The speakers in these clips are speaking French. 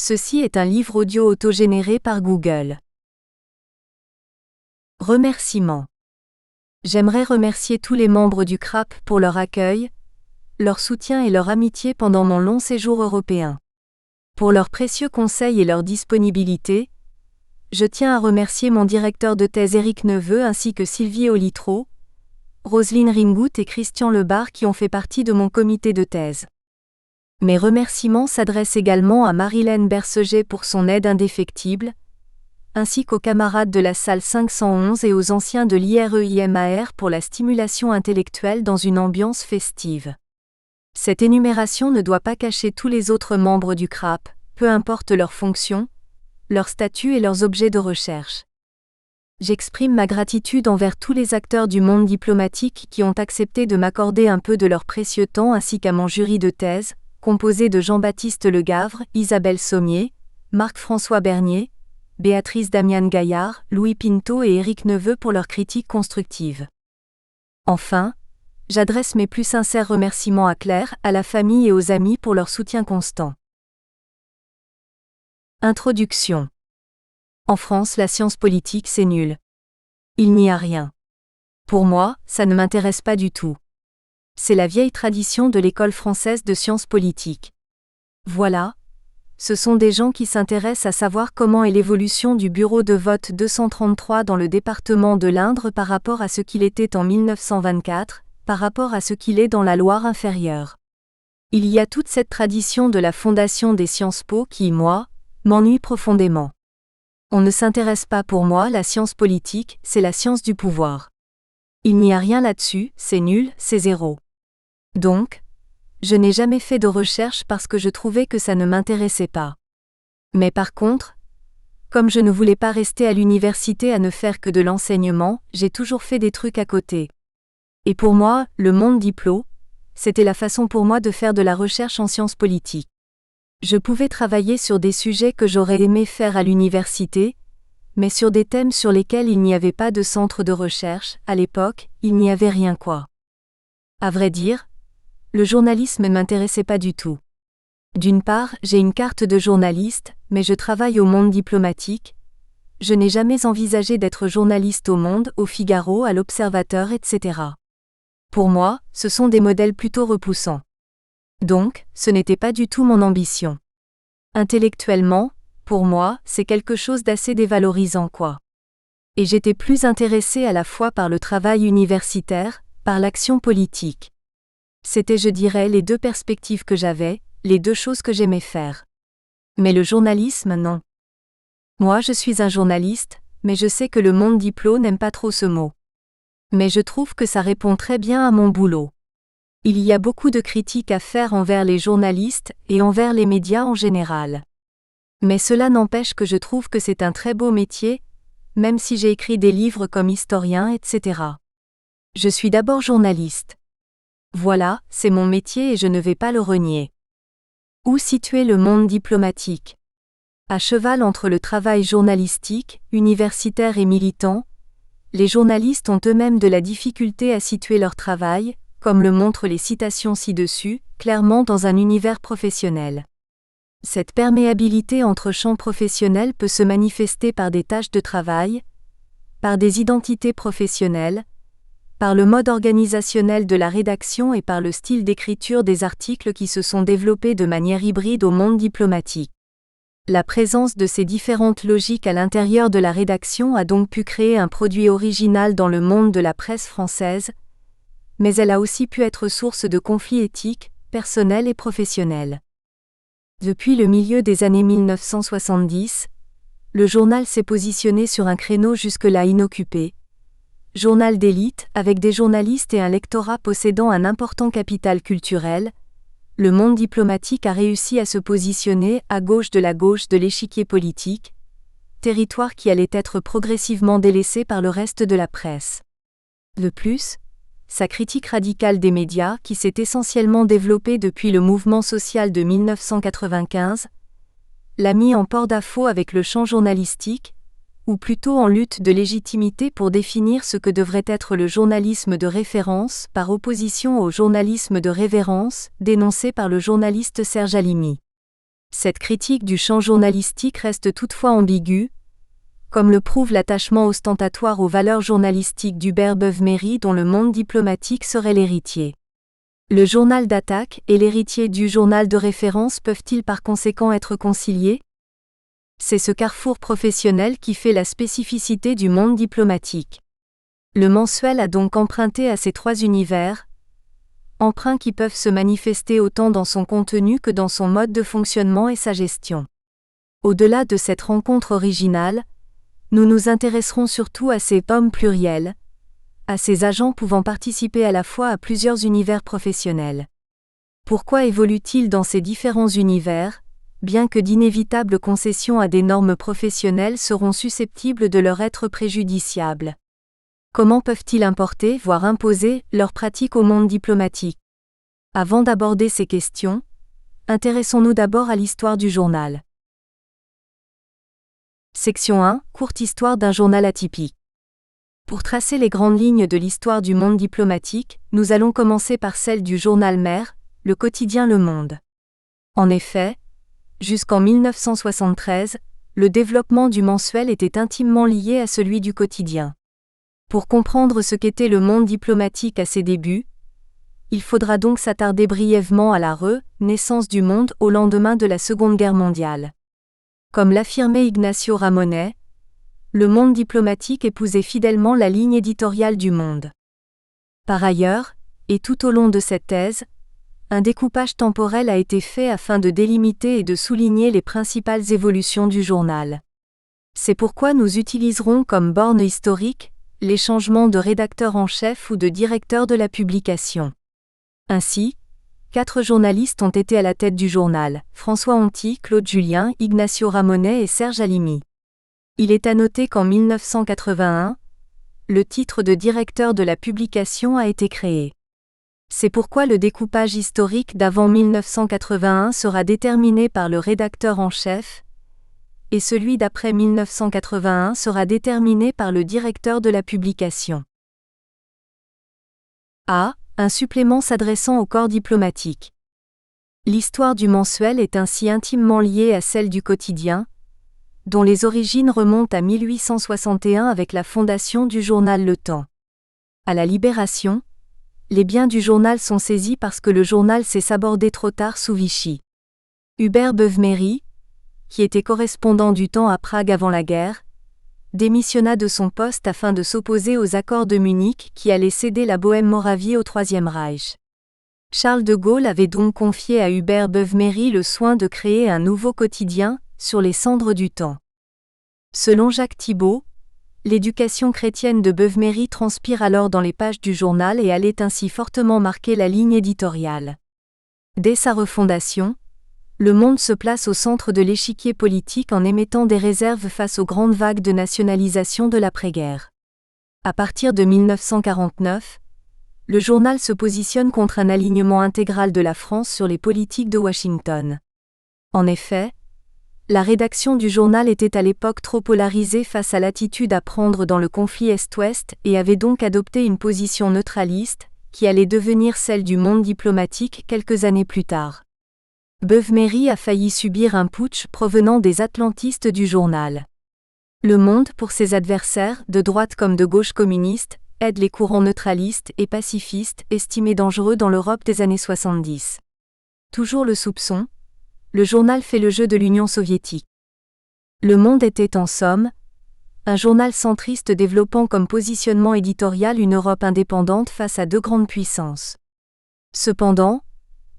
Ceci est un livre audio autogénéré par Google. Remerciements. J'aimerais remercier tous les membres du CRAP pour leur accueil, leur soutien et leur amitié pendant mon long séjour européen. Pour leurs précieux conseils et leur disponibilité, je tiens à remercier mon directeur de thèse Éric Neveu ainsi que Sylvie Olitro, Roselyne Ringout et Christian Lebar qui ont fait partie de mon comité de thèse. Mes remerciements s'adressent également à Marilène Berseget pour son aide indéfectible, ainsi qu'aux camarades de la salle 511 et aux anciens de l'IREIMAR pour la stimulation intellectuelle dans une ambiance festive. Cette énumération ne doit pas cacher tous les autres membres du CRAP, peu importe leur fonction, leur statut et leurs objets de recherche. J'exprime ma gratitude envers tous les acteurs du monde diplomatique qui ont accepté de m'accorder un peu de leur précieux temps ainsi qu'à mon jury de thèse, composé de Jean-Baptiste Legavre, Isabelle Sommier, Marc-François Bernier, Béatrice Damian-Gaillard, Louis Pinto et Éric Neveu pour leurs critiques constructives. Enfin, j'adresse mes plus sincères remerciements à Claire, à la famille et aux amis pour leur soutien constant. Introduction. En France, la science politique, c'est nul. Il n'y a rien. Pour moi, ça ne m'intéresse pas du tout. C'est la vieille tradition de l'école française de sciences politiques. Voilà. Ce sont des gens qui s'intéressent à savoir comment est l'évolution du bureau de vote 233 dans le département de l'Indre par rapport à ce qu'il était en 1924, par rapport à ce qu'il est dans la Loire inférieure. Il y a toute cette tradition de la fondation des Sciences Po qui, moi, m'ennuie profondément. On ne s'intéresse pas pour moi, la science politique, c'est la science du pouvoir. Il n'y a rien là-dessus, c'est nul, c'est zéro. Donc, je n'ai jamais fait de recherche parce que je trouvais que ça ne m'intéressait pas. Mais par contre, comme je ne voulais pas rester à l'université à ne faire que de l'enseignement, j'ai toujours fait des trucs à côté. Et pour moi, le monde diplo, c'était la façon pour moi de faire de la recherche en sciences politiques. Je pouvais travailler sur des sujets que j'aurais aimé faire à l'université, mais sur des thèmes sur lesquels il n'y avait pas de centre de recherche, à l'époque, il n'y avait rien quoi. À vrai dire, le journalisme ne m'intéressait pas du tout. D'une part, j'ai une carte de journaliste, mais je travaille au Monde diplomatique. Je n'ai jamais envisagé d'être journaliste au Monde, au Figaro, à l'Observateur, etc. Pour moi, ce sont des modèles plutôt repoussants. Donc, ce n'était pas du tout mon ambition. Intellectuellement, pour moi, c'est quelque chose d'assez dévalorisant quoi. Et j'étais plus intéressée à la fois par le travail universitaire, par l'action politique. C'était, je dirais, les deux perspectives que j'avais, les deux choses que j'aimais faire. Mais le journalisme, non. Moi, je suis un journaliste, mais je sais que le monde diplo n'aime pas trop ce mot. Mais je trouve que ça répond très bien à mon boulot. Il y a beaucoup de critiques à faire envers les journalistes et envers les médias en général. Mais cela n'empêche que je trouve que c'est un très beau métier, même si j'ai écrit des livres comme historien, etc. Je suis d'abord journaliste. Voilà, c'est mon métier et je ne vais pas le renier. Où situer le monde diplomatique ? À cheval entre le travail journalistique, universitaire et militant, les journalistes ont eux-mêmes de la difficulté à situer leur travail, comme le montrent les citations ci-dessus, clairement dans un univers professionnel. Cette perméabilité entre champs professionnels peut se manifester par des tâches de travail, par des identités professionnelles, par le mode organisationnel de la rédaction et par le style d'écriture des articles qui se sont développés de manière hybride au monde diplomatique. La présence de ces différentes logiques à l'intérieur de la rédaction a donc pu créer un produit original dans le monde de la presse française, mais elle a aussi pu être source de conflits éthiques, personnels et professionnels. Depuis le milieu des années 1970, le journal s'est positionné sur un créneau jusque-là inoccupé. Journal d'élite, avec des journalistes et un lectorat possédant un important capital culturel, le monde diplomatique a réussi à se positionner à gauche de l'échiquier politique, territoire qui allait être progressivement délaissé par le reste de la presse. De plus, sa critique radicale des médias, qui s'est essentiellement développée depuis le mouvement social de 1995, l'a mis en porte-à-faux avec le champ journalistique, ou plutôt en lutte de légitimité pour définir ce que devrait être le journalisme de référence par opposition au journalisme de révérence, dénoncé par le journaliste Serge Halimi. Cette critique du champ journalistique reste toutefois ambiguë, comme le prouve l'attachement ostentatoire aux valeurs journalistiques d'Hubert Beuve-Méry dont le Monde diplomatique serait l'héritier. Le journal d'attaque et l'héritier du journal de référence peuvent-ils par conséquent être conciliés ? C'est ce carrefour professionnel qui fait la spécificité du Monde diplomatique. Le mensuel a donc emprunté à ces trois univers, emprunts qui peuvent se manifester autant dans son contenu que dans son mode de fonctionnement et sa gestion. Au-delà de cette rencontre originale, nous nous intéresserons surtout à ces hommes pluriels, à ces agents pouvant participer à la fois à plusieurs univers professionnels. Pourquoi évoluent-ils dans ces différents univers, bien que d'inévitables concessions à des normes professionnelles seront susceptibles de leur être préjudiciables ? Comment peuvent-ils importer, voire imposer, leurs pratiques au monde diplomatique ? Avant d'aborder ces questions, intéressons-nous d'abord à l'histoire du journal. Section 1. Courte histoire d'un journal atypique. Pour tracer les grandes lignes de l'histoire du monde diplomatique, nous allons commencer par celle du journal mère, le quotidien Le Monde. En effet, jusqu'en 1973, le développement du mensuel était intimement lié à celui du quotidien. Pour comprendre ce qu'était le monde diplomatique à ses débuts, il faudra donc s'attarder brièvement à la renaissance du monde au lendemain de la Seconde Guerre mondiale. Comme l'affirmait Ignacio Ramonet, le monde diplomatique épousait fidèlement la ligne éditoriale du Monde. Par ailleurs, et tout au long de cette thèse, un découpage temporel a été fait afin de délimiter et de souligner les principales évolutions du journal. C'est pourquoi nous utiliserons comme borne historique les changements de rédacteur en chef ou de directeur de la publication. Ainsi, 4 journalistes ont été à la tête du journal, François Onty, Claude Julien, Ignacio Ramonet et Serge Halimi. Il est à noter qu'en 1981, le titre de directeur de la publication a été créé. C'est pourquoi le découpage historique d'avant 1981 sera déterminé par le rédacteur en chef, et celui d'après 1981 sera déterminé par le directeur de la publication. A. Un supplément s'adressant au corps diplomatique. L'histoire du mensuel est ainsi intimement liée à celle du quotidien, dont les origines remontent à 1861 avec la fondation du journal Le Temps. À la Libération, les biens du journal sont saisis parce que le journal s'est sabordé trop tard sous Vichy. Hubert Beuve-Méry, qui était correspondant du Temps à Prague avant la guerre, démissionna de son poste afin de s'opposer aux accords de Munich qui allaient céder la Bohême-Moravie au Troisième Reich. Charles de Gaulle avait donc confié à Hubert Beuve-Méry le soin de créer un nouveau quotidien, sur les cendres du Temps. Selon Jacques Thibault, l'éducation chrétienne de Beuve-Méry transpire alors dans les pages du journal et allait ainsi fortement marquer la ligne éditoriale. Dès sa refondation, Le Monde se place au centre de l'échiquier politique en émettant des réserves face aux grandes vagues de nationalisation de l'après-guerre. À partir de 1949, le journal se positionne contre un alignement intégral de la France sur les politiques de Washington. En effet, la rédaction du journal était à l'époque trop polarisée face à l'attitude à prendre dans le conflit Est-Ouest et avait donc adopté une position neutraliste, qui allait devenir celle du monde diplomatique quelques années plus tard. Beuve-Méry a failli subir un putsch provenant des atlantistes du journal. Le Monde, pour ses adversaires, de droite comme de gauche communistes, aide les courants neutralistes et pacifistes estimés dangereux dans l'Europe des années 70. Toujours le soupçon, le journal fait le jeu de l'Union soviétique. Le Monde était en somme un journal centriste développant comme positionnement éditorial une Europe indépendante face à deux grandes puissances. Cependant,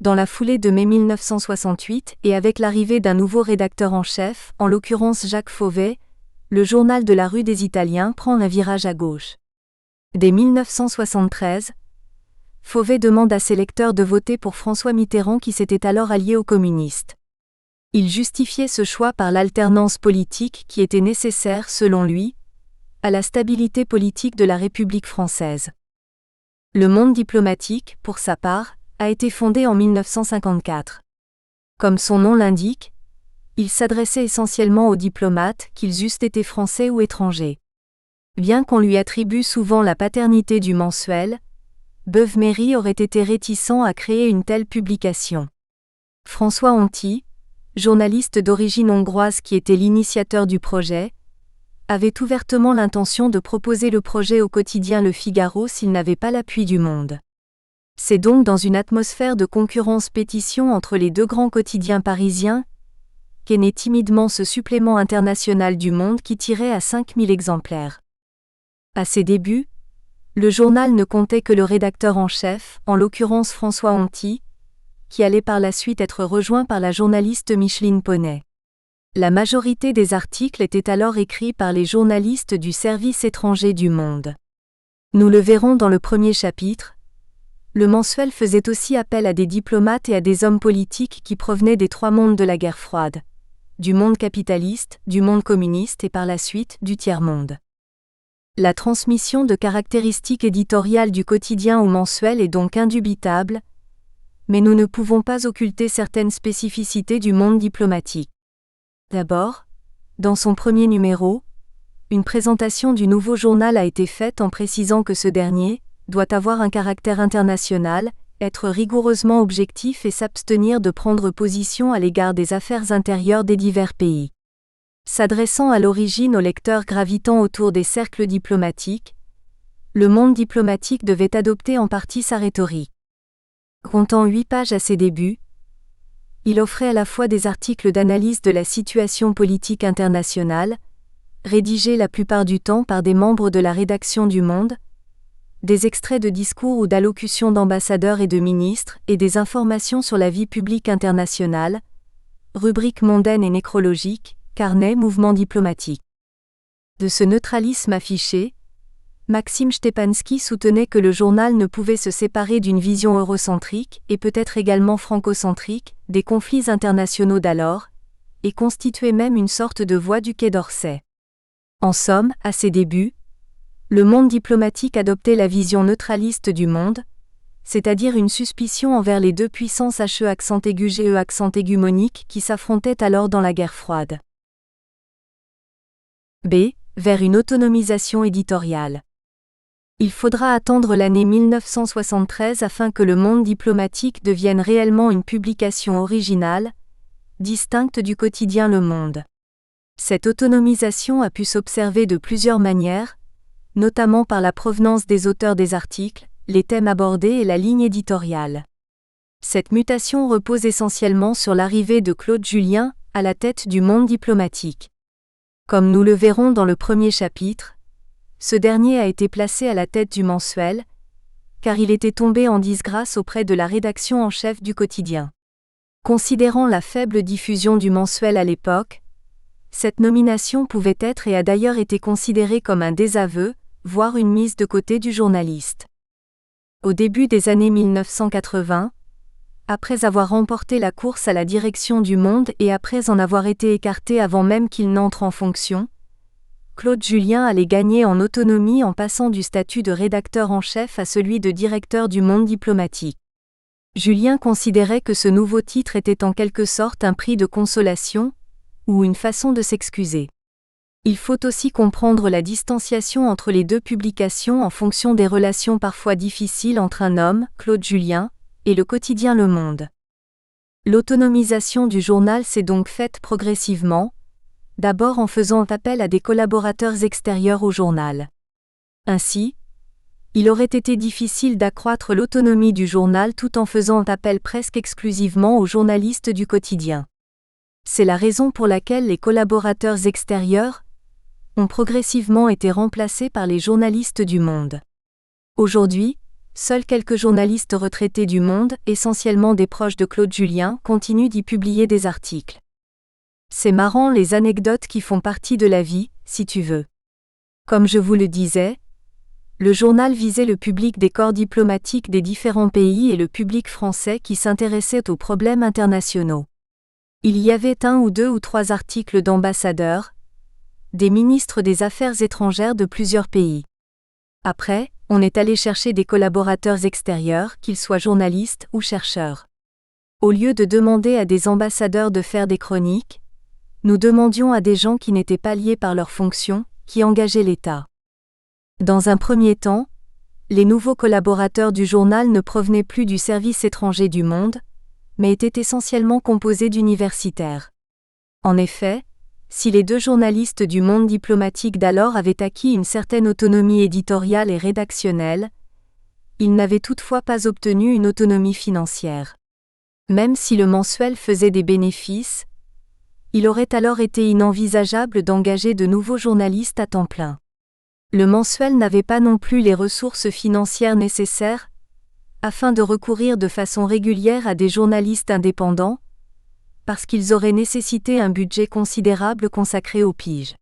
dans la foulée de mai 1968 et avec l'arrivée d'un nouveau rédacteur en chef, en l'occurrence Jacques Fauvet, le journal de la rue des Italiens prend un virage à gauche. Dès 1973, Fauvet demande à ses lecteurs de voter pour François Mitterrand qui s'était alors allié aux communistes. Il justifiait ce choix par l'alternance politique qui était nécessaire, selon lui, à la stabilité politique de la République française. Le Monde diplomatique, pour sa part, a été fondé en 1954. Comme son nom l'indique, il s'adressait essentiellement aux diplomates, qu'ils eussent été français ou étrangers. Bien qu'on lui attribue souvent la paternité du mensuel, Beuve-Méry aurait été réticent à créer une telle publication. François Onty, journaliste d'origine hongroise qui était l'initiateur du projet, avait ouvertement l'intention de proposer le projet au quotidien Le Figaro s'il n'avait pas l'appui du Monde. C'est donc dans une atmosphère de concurrence-pétition entre les deux grands quotidiens parisiens qu'est né timidement ce supplément international du Monde qui tirait à 5000 exemplaires. À ses débuts, le journal ne comptait que le rédacteur en chef, en l'occurrence François Honty, qui allait par la suite être rejoint par la journaliste Micheline Poney. La majorité des articles étaient alors écrits par les journalistes du service étranger du Monde. Nous le verrons dans le premier chapitre. Le mensuel faisait aussi appel à des diplomates et à des hommes politiques qui provenaient des trois mondes de la guerre froide, du monde capitaliste, du monde communiste et par la suite du tiers-monde. La transmission de caractéristiques éditoriales du quotidien au mensuel est donc indubitable, mais nous ne pouvons pas occulter certaines spécificités du monde diplomatique. D'abord, dans son premier numéro, une présentation du nouveau journal a été faite en précisant que ce dernier doit avoir un caractère international, être rigoureusement objectif et s'abstenir de prendre position à l'égard des affaires intérieures des divers pays. S'adressant à l'origine aux lecteurs gravitant autour des cercles diplomatiques, le monde diplomatique devait adopter en partie sa rhétorique. Comptant 8 pages à ses débuts, il offrait à la fois des articles d'analyse de la situation politique internationale, rédigés la plupart du temps par des membres de la rédaction du Monde, des extraits de discours ou d'allocutions d'ambassadeurs et de ministres et des informations sur la vie publique internationale, rubriques mondaines et nécrologiques, carnet mouvement diplomatique. De ce neutralisme affiché, Maxime Stepanski soutenait que le journal ne pouvait se séparer d'une vision eurocentrique et peut-être également francocentrique des conflits internationaux d'alors, et constituait même une sorte de voix du Quai d'Orsay. En somme, à ses débuts, le monde diplomatique adoptait la vision neutraliste du monde, c'est-à-dire une suspicion envers les deux puissances HE monique qui s'affrontaient alors dans la guerre froide. B. Vers une autonomisation éditoriale. Il faudra attendre l'année 1973 afin que le monde diplomatique devienne réellement une publication originale, distincte du quotidien Le Monde. Cette autonomisation a pu s'observer de plusieurs manières, notamment par la provenance des auteurs des articles, les thèmes abordés et la ligne éditoriale. Cette mutation repose essentiellement sur l'arrivée de Claude Julien à la tête du monde diplomatique. Comme nous le verrons dans le premier chapitre, ce dernier a été placé à la tête du mensuel, car il était tombé en disgrâce auprès de la rédaction en chef du quotidien. Considérant la faible diffusion du mensuel à l'époque, cette nomination pouvait être et a d'ailleurs été considérée comme un désaveu, voire une mise de côté du journaliste. Au début des années 1980, après avoir remporté la course à la direction du Monde et après en avoir été écarté avant même qu'il n'entre en fonction, Claude Julien allait gagner en autonomie en passant du statut de rédacteur en chef à celui de directeur du monde diplomatique. Julien considérait que ce nouveau titre était en quelque sorte un prix de consolation, ou une façon de s'excuser. Il faut aussi comprendre la distanciation entre les deux publications en fonction des relations parfois difficiles entre un homme, Claude Julien, et le quotidien Le Monde. L'autonomisation du journal s'est donc faite progressivement, d'abord en faisant appel à des collaborateurs extérieurs au journal. Ainsi, il aurait été difficile d'accroître l'autonomie du journal tout en faisant appel presque exclusivement aux journalistes du quotidien. C'est la raison pour laquelle les collaborateurs extérieurs ont progressivement été remplacés par les journalistes du Monde. Aujourd'hui, seuls quelques journalistes retraités du Monde, essentiellement des proches de Claude Julien, continuent d'y publier des articles. C'est marrant les anecdotes qui font partie de la vie, si tu veux. Comme je vous le disais, le journal visait le public des corps diplomatiques des différents pays et le public français qui s'intéressait aux problèmes internationaux. Il y avait 1 ou 2 ou 3 articles d'ambassadeurs, des ministres des Affaires étrangères de plusieurs pays. Après, on est allé chercher des collaborateurs extérieurs, qu'ils soient journalistes ou chercheurs. Au lieu de demander à des ambassadeurs de faire des chroniques, nous demandions à des gens qui n'étaient pas liés par leur fonction, qui engageaient l'État. Dans un premier temps, les nouveaux collaborateurs du journal ne provenaient plus du service étranger du Monde, mais était essentiellement composé d'universitaires. En effet, si les deux journalistes du monde diplomatique d'alors avaient acquis une certaine autonomie éditoriale et rédactionnelle, ils n'avaient toutefois pas obtenu une autonomie financière. Même si le mensuel faisait des bénéfices, il aurait alors été inenvisageable d'engager de nouveaux journalistes à temps plein. Le mensuel n'avait pas non plus les ressources financières nécessaires afin de recourir de façon régulière à des journalistes indépendants, parce qu'ils auraient nécessité un budget considérable consacré aux piges.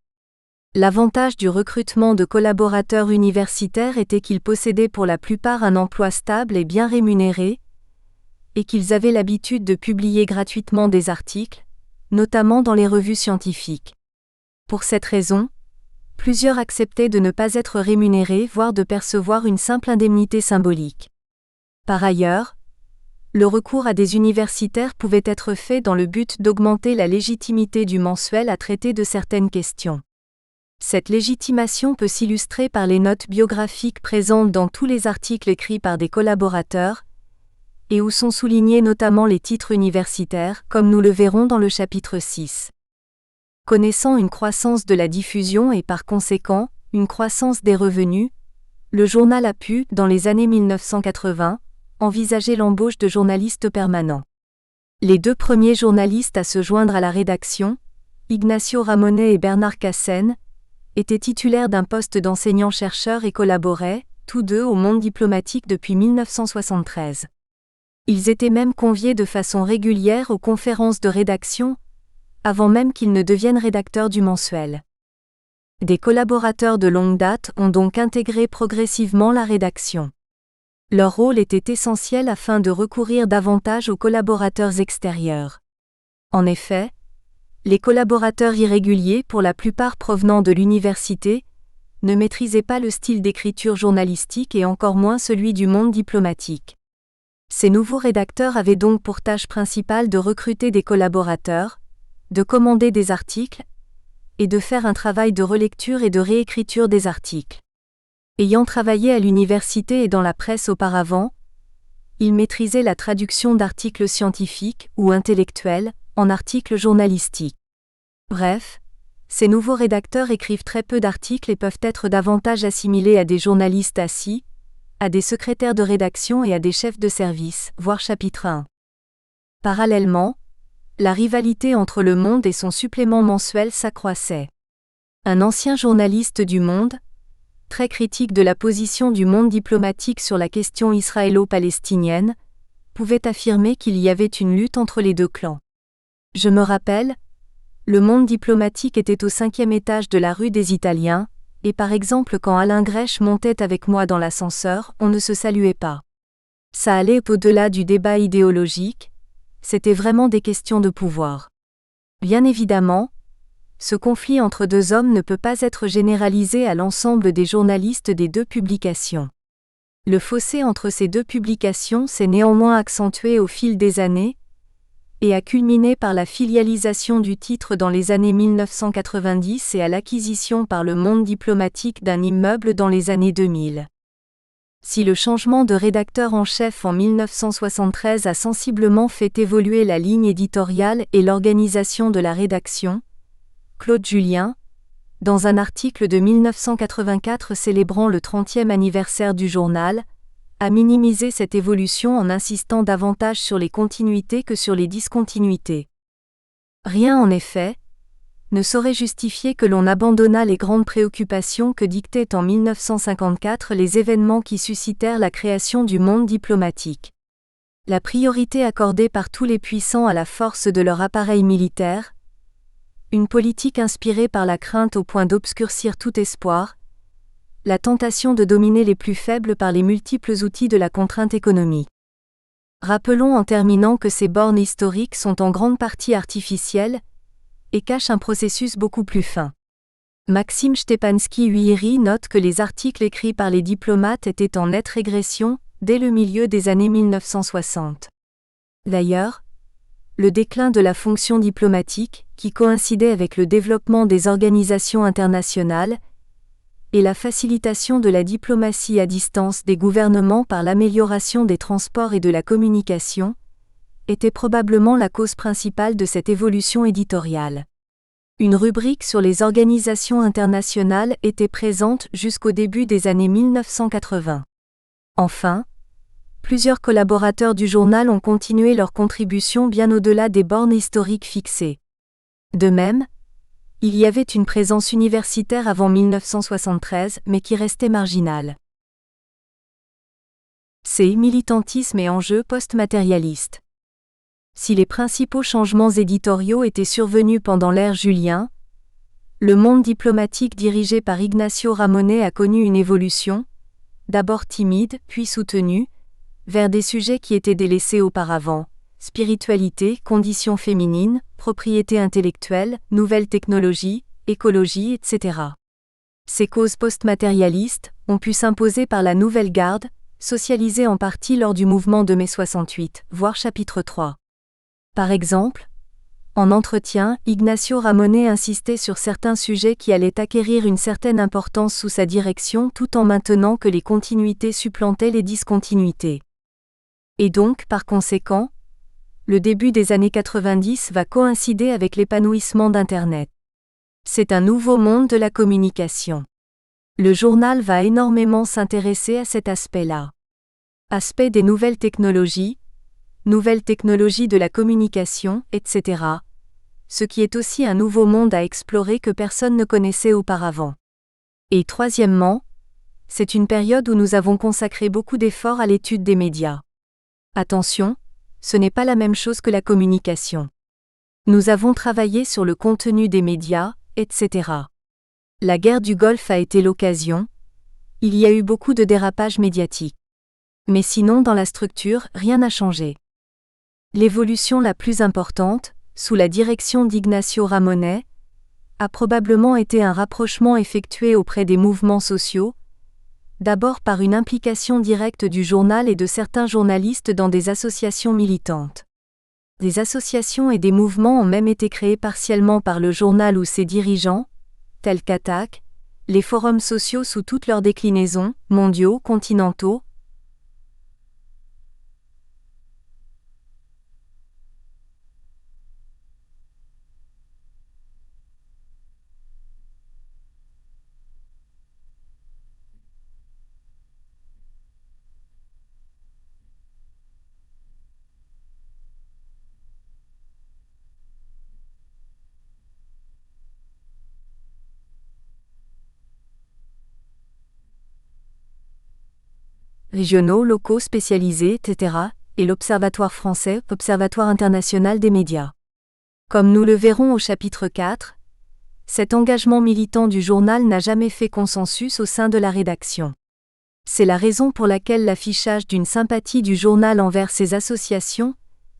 L'avantage du recrutement de collaborateurs universitaires était qu'ils possédaient pour la plupart un emploi stable et bien rémunéré, et qu'ils avaient l'habitude de publier gratuitement des articles, notamment dans les revues scientifiques. Pour cette raison, plusieurs acceptaient de ne pas être rémunérés, voire de percevoir une simple indemnité symbolique. Par ailleurs, le recours à des universitaires pouvait être fait dans le but d'augmenter la légitimité du mensuel à traiter de certaines questions. Cette légitimation peut s'illustrer par les notes biographiques présentes dans tous les articles écrits par des collaborateurs, et où sont soulignés notamment les titres universitaires, comme nous le verrons dans le chapitre 6. Connaissant une croissance de la diffusion et par conséquent, une croissance des revenus, le journal a pu, dans les années 1980, envisager l'embauche de journalistes permanents. Les deux premiers journalistes à se joindre à la rédaction, Ignacio Ramonet et Bernard Cassen, étaient titulaires d'un poste d'enseignant-chercheur et collaboraient, tous deux au monde diplomatique depuis 1973. Ils étaient même conviés de façon régulière aux conférences de rédaction, avant même qu'ils ne deviennent rédacteurs du mensuel. Des collaborateurs de longue date ont donc intégré progressivement la rédaction. Leur rôle était essentiel afin de recourir davantage aux collaborateurs extérieurs. En effet, les collaborateurs irréguliers, pour la plupart provenant de l'université, ne maîtrisaient pas le style d'écriture journalistique et encore moins celui du monde diplomatique. Ces nouveaux rédacteurs avaient donc pour tâche principale de recruter des collaborateurs, de commander des articles, et de faire un travail de relecture et de réécriture des articles. Ayant travaillé à l'université et dans la presse auparavant, ils maîtrisaient la traduction d'articles scientifiques ou intellectuels en articles journalistiques. Bref, ces nouveaux rédacteurs écrivent très peu d'articles et peuvent être davantage assimilés à des journalistes assis, à des secrétaires de rédaction et à des chefs de service, voir chapitre 1. Parallèlement, la rivalité entre Le Monde et son supplément mensuel s'accroissait. Un ancien journaliste du Monde, très critique de la position du monde diplomatique sur la question israélo-palestinienne, pouvait affirmer qu'il y avait une lutte entre les deux clans. Je me rappelle, le monde diplomatique était au 5e étage de la rue des Italiens, et par exemple quand Alain Grèche montait avec moi dans l'ascenseur, on ne se saluait pas. Ça allait au-delà du débat idéologique, c'était vraiment des questions de pouvoir. Bien évidemment, ce conflit entre deux hommes ne peut pas être généralisé à l'ensemble des journalistes des deux publications. Le fossé entre ces deux publications s'est néanmoins accentué au fil des années, et a culminé par la filialisation du titre dans les années 1990 et à l'acquisition par le monde diplomatique d'un immeuble dans les années 2000. Si le changement de rédacteur en chef en 1973 a sensiblement fait évoluer la ligne éditoriale et l'organisation de la rédaction, Claude Julien, dans un article de 1984 célébrant le 30e anniversaire du journal, a minimisé cette évolution en insistant davantage sur les continuités que sur les discontinuités. Rien en effet ne saurait justifier que l'on abandonnât les grandes préoccupations que dictaient en 1954 les événements qui suscitèrent la création du monde diplomatique. La priorité accordée par tous les puissants à la force de leur appareil militaire, une politique inspirée par la crainte au point d'obscurcir tout espoir, la tentation de dominer les plus faibles par les multiples outils de la contrainte économique. Rappelons en terminant que ces bornes historiques sont en grande partie artificielles et cachent un processus beaucoup plus fin. Maxime Stepanski-Huilly note que les articles écrits par les diplomates étaient en nette régression dès le milieu des années 1960. D'ailleurs, le déclin de la fonction diplomatique, qui coïncidait avec le développement des organisations internationales, et la facilitation de la diplomatie à distance des gouvernements par l'amélioration des transports et de la communication, était probablement la cause principale de cette évolution éditoriale. Une rubrique sur les organisations internationales était présente jusqu'au début des années 1980. Enfin, plusieurs collaborateurs du journal ont continué leur contribution bien au-delà des bornes historiques fixées. De même, il y avait une présence universitaire avant 1973 mais qui restait marginale. C. Militantisme et enjeux post-matérialistes. Si les principaux changements éditoriaux étaient survenus pendant l'ère Julien, le monde diplomatique dirigé par Ignacio Ramonet a connu une évolution, d'abord timide, puis soutenue, vers des sujets qui étaient délaissés auparavant: spiritualité, conditions féminines, propriété intellectuelle, nouvelles technologies, écologie, etc. Ces causes post-matérialistes ont pu s'imposer par la nouvelle garde, socialisée en partie lors du mouvement de mai 68, voir chapitre 3. Par exemple, en entretien, Ignacio Ramonet insistait sur certains sujets qui allaient acquérir une certaine importance sous sa direction tout en maintenant que les continuités supplantaient les discontinuités. Et donc, par conséquent, le début des années 90 va coïncider avec l'épanouissement d'Internet. C'est un nouveau monde de la communication. Le journal va énormément s'intéresser à cet aspect-là. Aspect des nouvelles technologies de la communication, etc. Ce qui est aussi un nouveau monde à explorer que personne ne connaissait auparavant. Et troisièmement, c'est une période où nous avons consacré beaucoup d'efforts à l'étude des médias. Attention, ce n'est pas la même chose que la communication. Nous avons travaillé sur le contenu des médias, etc. La guerre du Golfe a été l'occasion. Il y a eu beaucoup de dérapages médiatiques. Mais sinon, dans la structure, rien n'a changé. L'évolution la plus importante, sous la direction d'Ignacio Ramonet, a probablement été un rapprochement effectué auprès des mouvements sociaux, d'abord par une implication directe du journal et de certains journalistes dans des associations militantes. Des associations et des mouvements ont même été créés partiellement par le journal ou ses dirigeants, tels qu'Attaque, les forums sociaux sous toutes leurs déclinaisons, mondiaux, continentaux. Régionaux, locaux, spécialisés, etc., et l'Observatoire français, Observatoire international des médias. Comme nous le verrons au chapitre 4, cet engagement militant du journal n'a jamais fait consensus au sein de la rédaction. C'est la raison pour laquelle l'affichage d'une sympathie du journal envers ces associations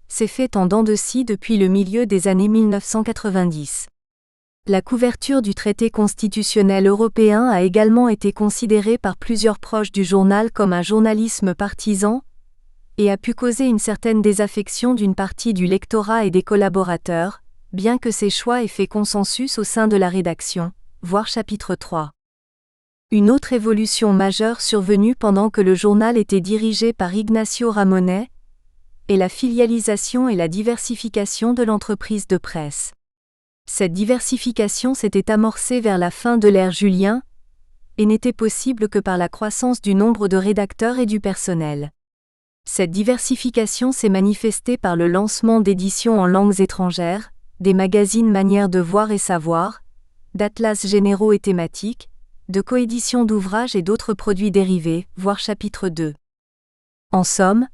s'est fait en dents de scie depuis le milieu des années 1990. La couverture du traité constitutionnel européen a également été considérée par plusieurs proches du journal comme un journalisme partisan, et a pu causer une certaine désaffection d'une partie du lectorat et des collaborateurs, bien que ces choix aient fait consensus au sein de la rédaction, voir chapitre 3. Une autre évolution majeure survenue pendant que le journal était dirigé par Ignacio Ramonet est la filialisation et la diversification de l'entreprise de presse. Cette diversification s'était amorcée vers la fin de l'ère Julien, et n'était possible que par la croissance du nombre de rédacteurs et du personnel. Cette diversification s'est manifestée par le lancement d'éditions en langues étrangères, des magazines Manière de voir et savoir, d'atlas généraux et thématiques, de coéditions d'ouvrages et d'autres produits dérivés, voir chapitre 2. En somme,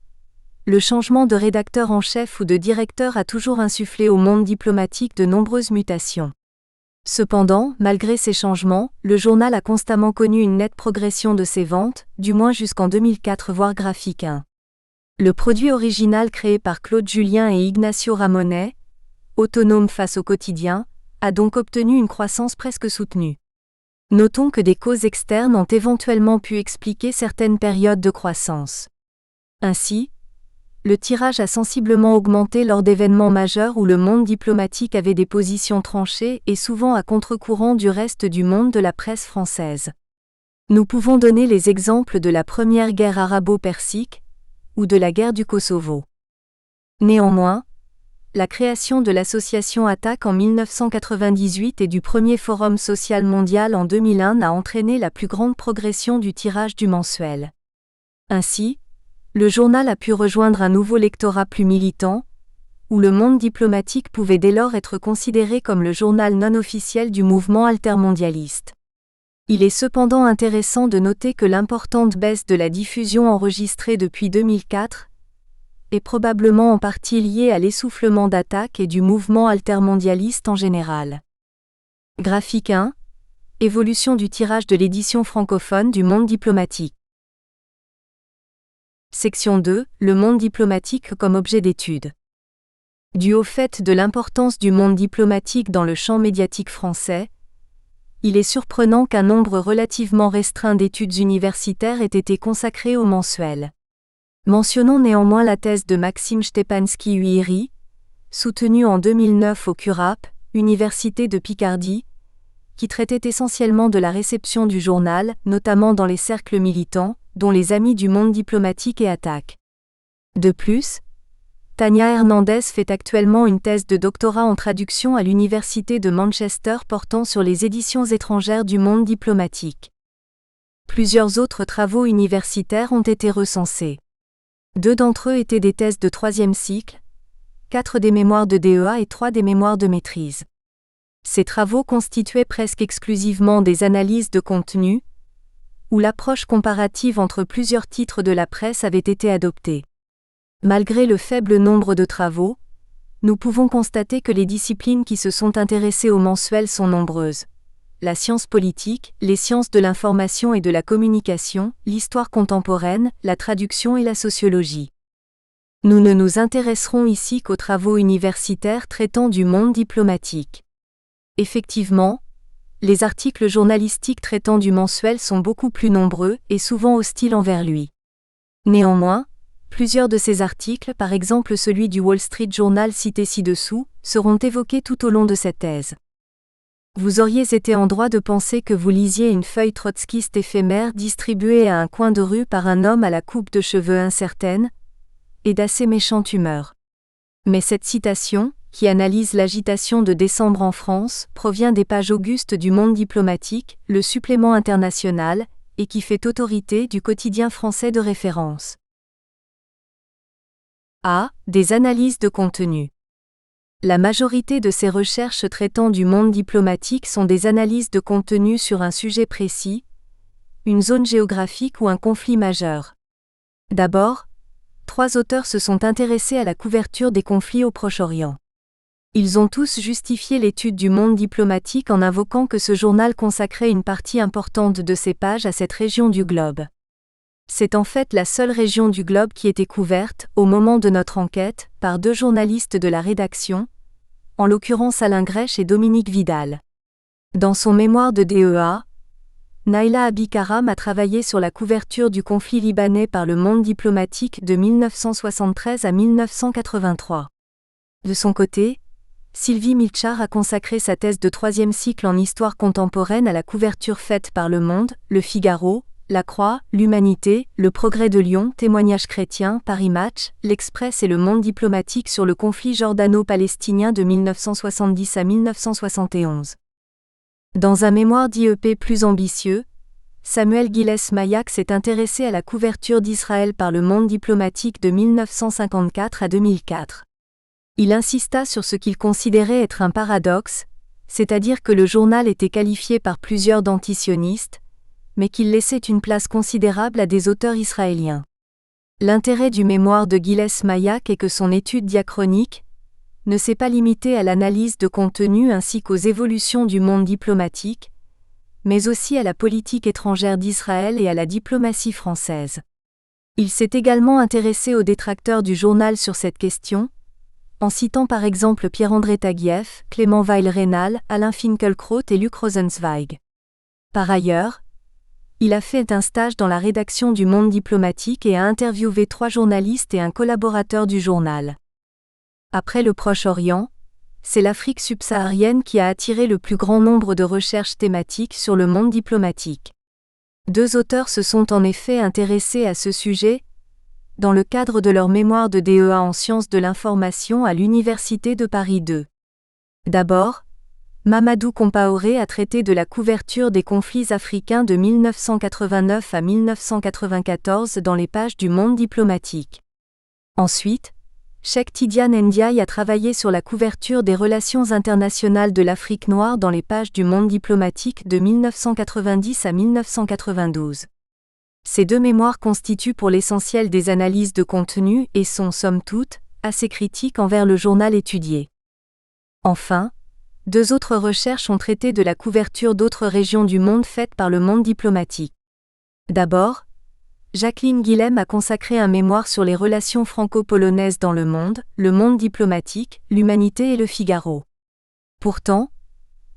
le changement de rédacteur en chef ou de directeur a toujours insufflé au monde diplomatique de nombreuses mutations. Cependant, malgré ces changements, le journal a constamment connu une nette progression de ses ventes, du moins jusqu'en 2004 voire graphique 1. Le produit original créé par Claude Julien et Ignacio Ramonet, autonome face au quotidien, a donc obtenu une croissance presque soutenue. Notons que des causes externes ont éventuellement pu expliquer certaines périodes de croissance. Ainsi, le tirage a sensiblement augmenté lors d'événements majeurs où le monde diplomatique avait des positions tranchées et souvent à contre-courant du reste du monde de la presse française. Nous pouvons donner les exemples de la première guerre arabo-persique ou de la guerre du Kosovo. Néanmoins, la création de l'association Attac en 1998 et du premier Forum social mondial en 2001 a entraîné la plus grande progression du tirage du mensuel. Ainsi, le journal a pu rejoindre un nouveau lectorat plus militant, où le monde diplomatique pouvait dès lors être considéré comme le journal non officiel du mouvement altermondialiste. Il est cependant intéressant de noter que l'importante baisse de la diffusion enregistrée depuis 2004 est probablement en partie liée à l'essoufflement d'Attac et du mouvement altermondialiste en général. Graphique 1. Évolution du tirage de l'édition francophone du monde diplomatique. Section 2. Le monde diplomatique comme objet d'étude. Dû au fait de l'importance du monde diplomatique dans le champ médiatique français, il est surprenant qu'un nombre relativement restreint d'études universitaires ait été consacré au mensuel. Mentionnons néanmoins la thèse de Maxime Stepanski-Huiri, soutenue en 2009 au CURAP, Université de Picardie, qui traitait essentiellement de la réception du journal, notamment dans les cercles militants, dont les Amis du monde diplomatique et Attac. De plus, Tania Hernandez fait actuellement une thèse de doctorat en traduction à l'Université de Manchester portant sur les éditions étrangères du monde diplomatique. Plusieurs autres travaux universitaires ont été recensés. 2 d'entre eux étaient des thèses de 3e cycle, 4 des mémoires de DEA et 3 des mémoires de maîtrise. Ces travaux constituaient presque exclusivement des analyses de contenu, où l'approche comparative entre plusieurs titres de la presse avait été adoptée. Malgré le faible nombre de travaux, nous pouvons constater que les disciplines qui se sont intéressées au mensuel sont nombreuses. La science politique, les sciences de l'information et de la communication, l'histoire contemporaine, la traduction et la sociologie. Nous ne nous intéresserons ici qu'aux travaux universitaires traitant du monde diplomatique. Effectivement, les articles journalistiques traitant du mensuel sont beaucoup plus nombreux et souvent hostiles envers lui. Néanmoins, plusieurs de ces articles, par exemple celui du Wall Street Journal cité ci-dessous, seront évoqués tout au long de cette thèse. Vous auriez été en droit de penser que vous lisiez une feuille trotskiste éphémère distribuée à un coin de rue par un homme à la coupe de cheveux incertaine et d'assez méchante humeur. Mais cette citation, qui analyse l'agitation de décembre en France, provient des pages augustes du Monde diplomatique, le supplément international, et qui fait autorité du quotidien français de référence. A. Des analyses de contenu. La majorité de ces recherches traitant du monde diplomatique sont des analyses de contenu sur un sujet précis, une zone géographique ou un conflit majeur. D'abord, 3 auteurs se sont intéressés à la couverture des conflits au Proche-Orient. Ils ont tous justifié l'étude du monde diplomatique en invoquant que ce journal consacrait une partie importante de ses pages à cette région du globe. C'est en fait la seule région du globe qui était couverte, au moment de notre enquête, par 2 journalistes de la rédaction, en l'occurrence Alain Grèche et Dominique Vidal. Dans son mémoire de DEA, Naila Abikaram a travaillé sur la couverture du conflit libanais par le monde diplomatique de 1973 à 1983. De son côté, Sylvie Milchar a consacré sa thèse de 3e cycle en histoire contemporaine à la couverture faite par Le Monde, Le Figaro, La Croix, L'Humanité, Le Progrès de Lyon, Témoignages chrétiens, Paris Match, L'Express et le monde diplomatique sur le conflit jordano-palestinien de 1970 à 1971. Dans un mémoire d'IEP plus ambitieux, Samuel Gilles-Mailhac s'est intéressé à la couverture d'Israël par le monde diplomatique de 1954 à 2004. Il insista sur ce qu'il considérait être un paradoxe, c'est-à-dire que le journal était qualifié par plusieurs d'antisionistes, mais qu'il laissait une place considérable à des auteurs israéliens. L'intérêt du mémoire de Gilles-Mailhac est que son étude diachronique ne s'est pas limitée à l'analyse de contenu ainsi qu'aux évolutions du monde diplomatique, mais aussi à la politique étrangère d'Israël et à la diplomatie française. Il s'est également intéressé aux détracteurs du journal sur cette question, en citant par exemple Pierre-André Taguieff, Clément Weil-Rénal, Alain Finkielkraut et Luc Rosenzweig. Par ailleurs, il a fait un stage dans la rédaction du Monde diplomatique et a interviewé 3 journalistes et un collaborateur du journal. Après le Proche-Orient, c'est l'Afrique subsaharienne qui a attiré le plus grand nombre de recherches thématiques sur le monde diplomatique. 2 auteurs se sont en effet intéressés à ce sujet, dans le cadre de leur mémoire de DEA en sciences de l'information à l'Université de Paris II. D'abord, Mamadou Compaoré a traité de la couverture des conflits africains de 1989 à 1994 dans les pages du Monde diplomatique. Ensuite, Cheikh Tidiane Ndiaye a travaillé sur la couverture des relations internationales de l'Afrique noire dans les pages du Monde diplomatique de 1990 à 1992. Ces deux mémoires constituent pour l'essentiel des analyses de contenu et sont, somme toute, assez critiques envers le journal étudié. Enfin, deux autres recherches ont traité de la couverture d'autres régions du monde faites par le Monde diplomatique. D'abord, Jacqueline Guilhem a consacré un mémoire sur les relations franco-polonaises dans le Monde diplomatique, l'Humanité et le Figaro. Pourtant,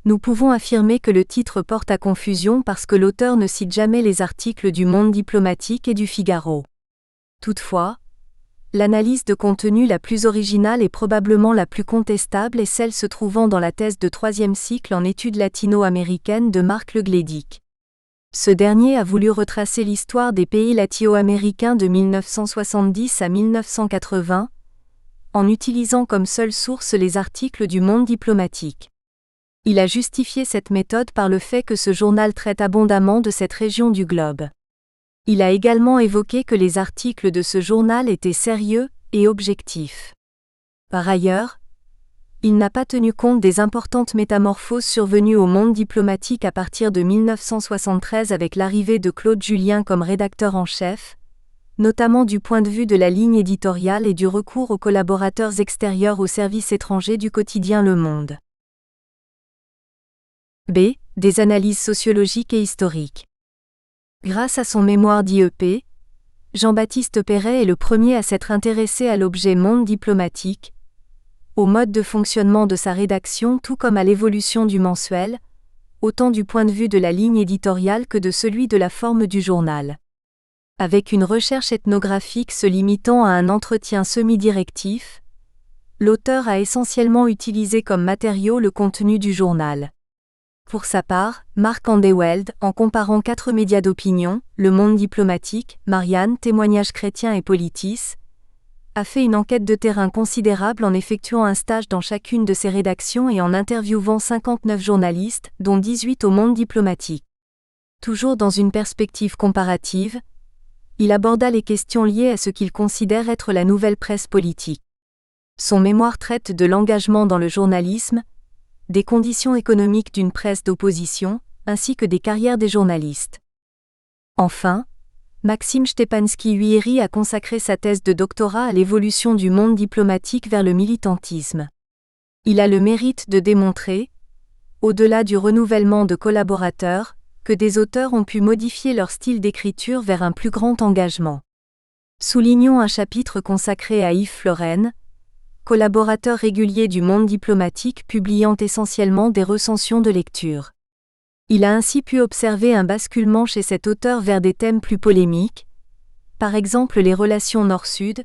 nous pouvons affirmer que le titre porte à confusion parce que l'auteur ne cite jamais les articles du Monde diplomatique et du Figaro. Toutefois, l'analyse de contenu la plus originale et probablement la plus contestable est celle se trouvant dans la thèse de 3e cycle en études latino-américaines de Marc Le Glédic. Ce dernier a voulu retracer l'histoire des pays latino-américains de 1970 à 1980, en utilisant comme seule source les articles du Monde diplomatique. Il a justifié cette méthode par le fait que ce journal traite abondamment de cette région du globe. Il a également évoqué que les articles de ce journal étaient sérieux et objectifs. Par ailleurs, il n'a pas tenu compte des importantes métamorphoses survenues au Monde diplomatique à partir de 1973 avec l'arrivée de Claude Julien comme rédacteur en chef, notamment du point de vue de la ligne éditoriale et du recours aux collaborateurs extérieurs au service étranger du quotidien Le Monde. B. Des analyses sociologiques et historiques. Grâce à son mémoire d'IEP, Jean-Baptiste Perret est le premier à s'être intéressé à l'objet Monde diplomatique, au mode de fonctionnement de sa rédaction tout comme à l'évolution du mensuel, autant du point de vue de la ligne éditoriale que de celui de la forme du journal. Avec une recherche ethnographique se limitant à un entretien semi-directif, l'auteur a essentiellement utilisé comme matériau le contenu du journal. Pour sa part, Marc Andewelde, en comparant 4 médias d'opinion, Le Monde diplomatique, Marianne, Témoignages chrétiens et Politis, a fait une enquête de terrain considérable en effectuant un stage dans chacune de ses rédactions et en interviewant 59 journalistes, dont 18 au Monde diplomatique. Toujours dans une perspective comparative, il aborda les questions liées à ce qu'il considère être la nouvelle presse politique. Son mémoire traite de l'engagement dans le journalisme, des conditions économiques d'une presse d'opposition, ainsi que des carrières des journalistes. Enfin, Maxime Stepanski-Huilly a consacré sa thèse de doctorat à l'évolution du monde diplomatique vers le militantisme. Il a le mérite de démontrer, au-delà du renouvellement de collaborateurs, que des auteurs ont pu modifier leur style d'écriture vers un plus grand engagement. Soulignons un chapitre consacré à Yves Floren, collaborateur régulier du Monde diplomatique publiant essentiellement des recensions de lecture. Il a ainsi pu observer un basculement chez cet auteur vers des thèmes plus polémiques, par exemple les relations Nord-Sud,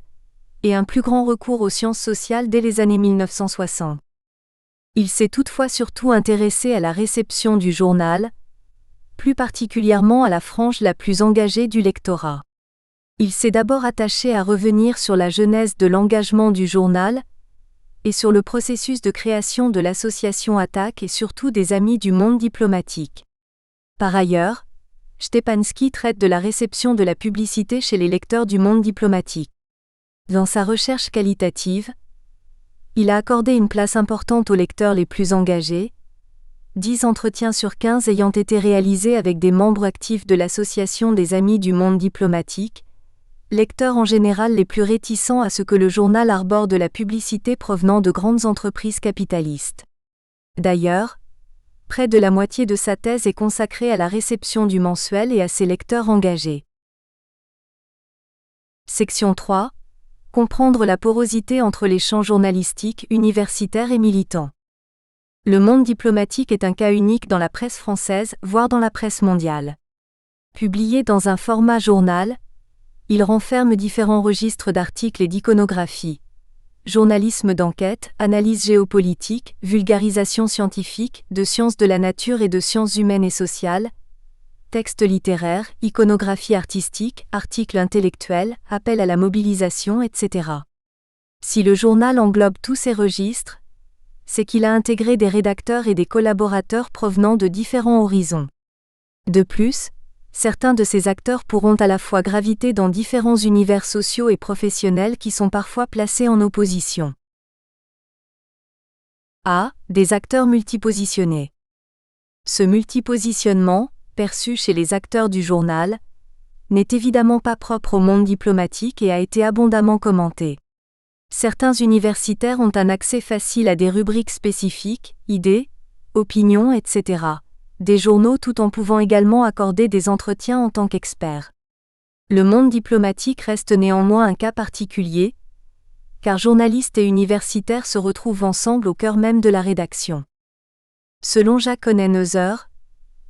et un plus grand recours aux sciences sociales dès les années 1960. Il s'est toutefois surtout intéressé à la réception du journal, plus particulièrement à la frange la plus engagée du lectorat. Il s'est d'abord attaché à revenir sur la genèse de l'engagement du journal, et sur le processus de création de l'association ATTAC et surtout des Amis du Monde diplomatique. Par ailleurs, Stepanski traite de la réception de la publicité chez les lecteurs du Monde diplomatique. Dans sa recherche qualitative, il a accordé une place importante aux lecteurs les plus engagés, 10 entretiens sur 15 ayant été réalisés avec des membres actifs de l'association des Amis du Monde diplomatique, lecteurs en général les plus réticents à ce que le journal arbore de la publicité provenant de grandes entreprises capitalistes. D'ailleurs, près de la moitié de sa thèse est consacrée à la réception du mensuel et à ses lecteurs engagés. Section 3. Comprendre la porosité entre les champs journalistiques, universitaires et militants. Le Monde diplomatique est un cas unique dans la presse française, voire dans la presse mondiale. Publié dans un format journal, il renferme différents registres d'articles et d'iconographie. Journalisme d'enquête, analyse géopolitique, vulgarisation scientifique, de sciences de la nature et de sciences humaines et sociales, textes littéraires, iconographie artistique, articles intellectuels, appels à la mobilisation, etc. Si le journal englobe tous ces registres, c'est qu'il a intégré des rédacteurs et des collaborateurs provenant de différents horizons. De plus, certains de ces acteurs pourront à la fois graviter dans différents univers sociaux et professionnels qui sont parfois placés en opposition. A. Des acteurs multipositionnés. Ce multipositionnement, perçu chez les acteurs du journal, n'est évidemment pas propre au monde diplomatique et a été abondamment commenté. Certains universitaires ont un accès facile à des rubriques spécifiques, idées, opinions, etc. des journaux tout en pouvant également accorder des entretiens en tant qu'experts. Le monde diplomatique reste néanmoins un cas particulier, car journalistes et universitaires se retrouvent ensemble au cœur même de la rédaction. Selon Jacques Honenhauser,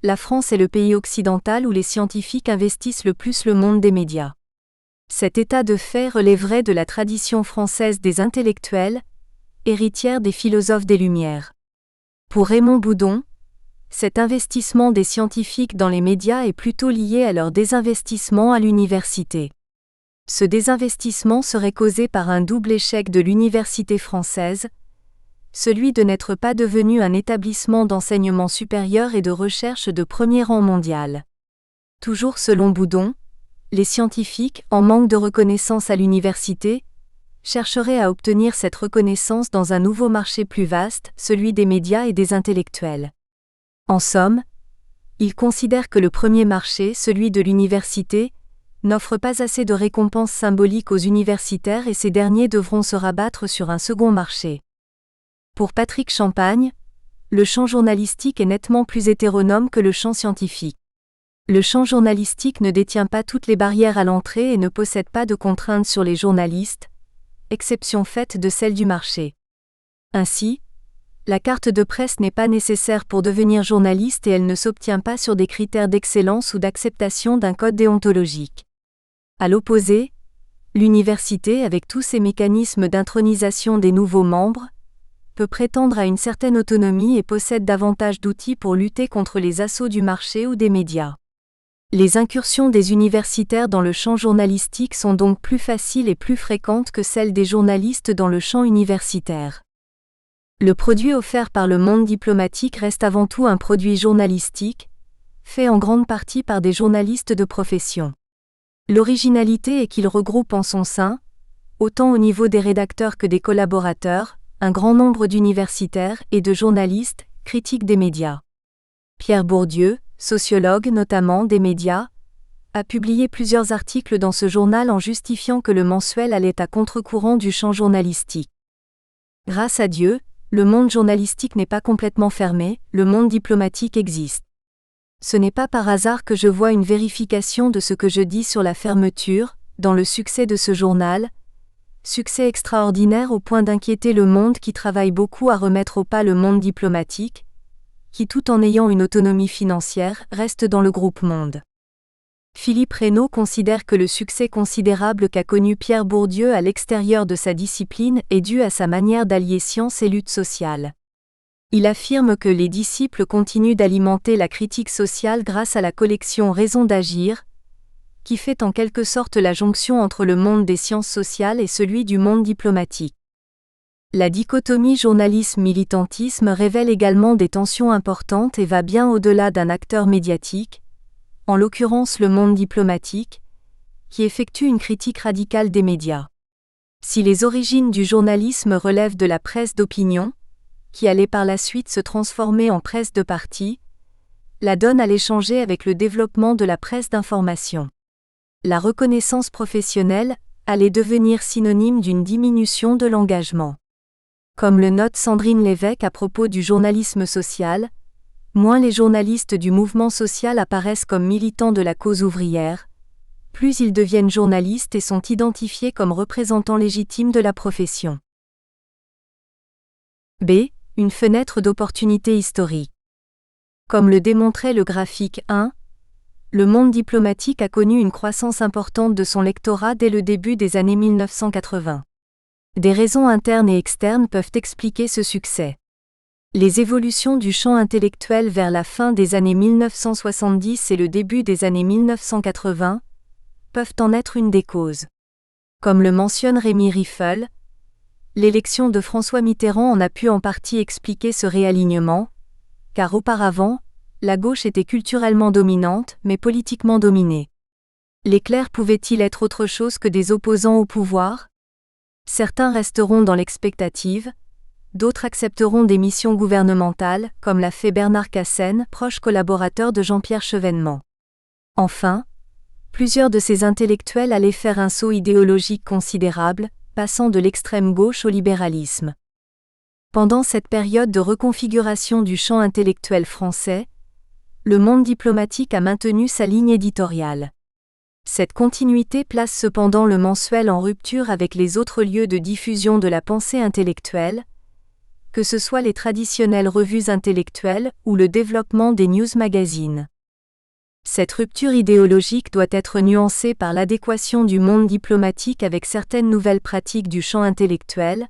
la France est le pays occidental où les scientifiques investissent le plus le monde des médias. Cet état de fait relèverait de la tradition française des intellectuels, héritière des philosophes des Lumières. Pour Raymond Boudon, cet investissement des scientifiques dans les médias est plutôt lié à leur désinvestissement à l'université. Ce désinvestissement serait causé par un double échec de l'université française, celui de n'être pas devenu un établissement d'enseignement supérieur et de recherche de premier rang mondial. Toujours selon Boudon, les scientifiques, en manque de reconnaissance à l'université, chercheraient à obtenir cette reconnaissance dans un nouveau marché plus vaste, celui des médias et des intellectuels. En somme, il considère que le premier marché, celui de l'université, n'offre pas assez de récompenses symboliques aux universitaires et ces derniers devront se rabattre sur un second marché. Pour Patrick Champagne, le champ journalistique est nettement plus hétéronome que le champ scientifique. Le champ journalistique ne détient pas toutes les barrières à l'entrée et ne possède pas de contraintes sur les journalistes, exception faite de celle du marché. Ainsi, la carte de presse n'est pas nécessaire pour devenir journaliste et elle ne s'obtient pas sur des critères d'excellence ou d'acceptation d'un code déontologique. À l'opposé, l'université, avec tous ses mécanismes d'intronisation des nouveaux membres, peut prétendre à une certaine autonomie et possède davantage d'outils pour lutter contre les assauts du marché ou des médias. Les incursions des universitaires dans le champ journalistique sont donc plus faciles et plus fréquentes que celles des journalistes dans le champ universitaire. Le produit offert par le monde diplomatique reste avant tout un produit journalistique, fait en grande partie par des journalistes de profession. L'originalité est qu'il regroupe en son sein, autant au niveau des rédacteurs que des collaborateurs, un grand nombre d'universitaires et de journalistes, critiques des médias. Pierre Bourdieu, sociologue notamment des médias, a publié plusieurs articles dans ce journal en justifiant que le mensuel allait à contre-courant du champ journalistique. Grâce à Dieu, le monde journalistique n'est pas complètement fermé, le monde diplomatique existe. Ce n'est pas par hasard que je vois une vérification de ce que je dis sur la fermeture, dans le succès de ce journal, succès extraordinaire au point d'inquiéter le monde qui travaille beaucoup à remettre au pas le monde diplomatique, qui tout en ayant une autonomie financière, reste dans le groupe Monde. Philippe Reynaud considère que le succès considérable qu'a connu Pierre Bourdieu à l'extérieur de sa discipline est dû à sa manière d'allier science et lutte sociale. Il affirme que les disciples continuent d'alimenter la critique sociale grâce à la collection Raison d'agir, qui fait en quelque sorte la jonction entre le monde des sciences sociales et celui du monde diplomatique. La dichotomie journalisme-militantisme révèle également des tensions importantes et va bien au-delà d'un acteur médiatique, en l'occurrence le monde diplomatique, qui effectue une critique radicale des médias. Si les origines du journalisme relèvent de la presse d'opinion, qui allait par la suite se transformer en presse de parti, la donne allait changer avec le développement de la presse d'information. La reconnaissance professionnelle allait devenir synonyme d'une diminution de l'engagement. Comme le note Sandrine Lévesque à propos du journalisme social, moins les journalistes du mouvement social apparaissent comme militants de la cause ouvrière, plus ils deviennent journalistes et sont identifiés comme représentants légitimes de la profession. B. Une fenêtre d'opportunité historique. Comme le démontrait le graphique 1, le monde diplomatique a connu une croissance importante de son lectorat dès le début des années 1980. Des raisons internes et externes peuvent expliquer ce succès. Les évolutions du champ intellectuel vers la fin des années 1970 et le début des années 1980 peuvent en être une des causes. Comme le mentionne Rémi Riffel, l'élection de François Mitterrand en a pu en partie expliquer ce réalignement, car auparavant, la gauche était culturellement dominante mais politiquement dominée. Les clercs pouvaient-ils être autre chose que des opposants au pouvoir ? Certains resteront dans l'expectative, d'autres accepteront des missions gouvernementales, comme l'a fait Bernard Cassen, proche collaborateur de Jean-Pierre Chevènement. Enfin, plusieurs de ces intellectuels allaient faire un saut idéologique considérable, passant de l'extrême gauche au libéralisme. Pendant cette période de reconfiguration du champ intellectuel français, le monde diplomatique a maintenu sa ligne éditoriale. Cette continuité place cependant le mensuel en rupture avec les autres lieux de diffusion de la pensée intellectuelle, que ce soit les traditionnelles revues intellectuelles ou le développement des news magazines. Cette rupture idéologique doit être nuancée par l'adéquation du monde diplomatique avec certaines nouvelles pratiques du champ intellectuel,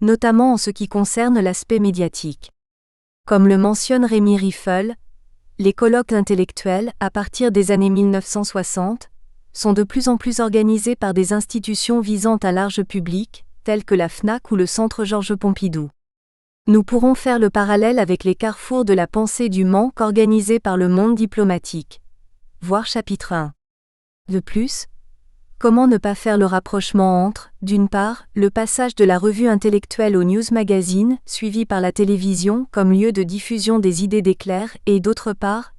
notamment en ce qui concerne l'aspect médiatique. Comme le mentionne Rémi Riffel, les colloques intellectuels, à partir des années 1960, sont de plus en plus organisés par des institutions visant un large public, telles que la FNAC ou le Centre Georges Pompidou. Nous pourrons faire le parallèle avec les carrefours de la pensée du manque organisés par le monde diplomatique. Voir chapitre 1. De plus, comment ne pas faire le rapprochement entre, d'une part, le passage de la revue intellectuelle au news magazine, suivi par la télévision comme lieu de diffusion des idées des clercs, et d'autre part,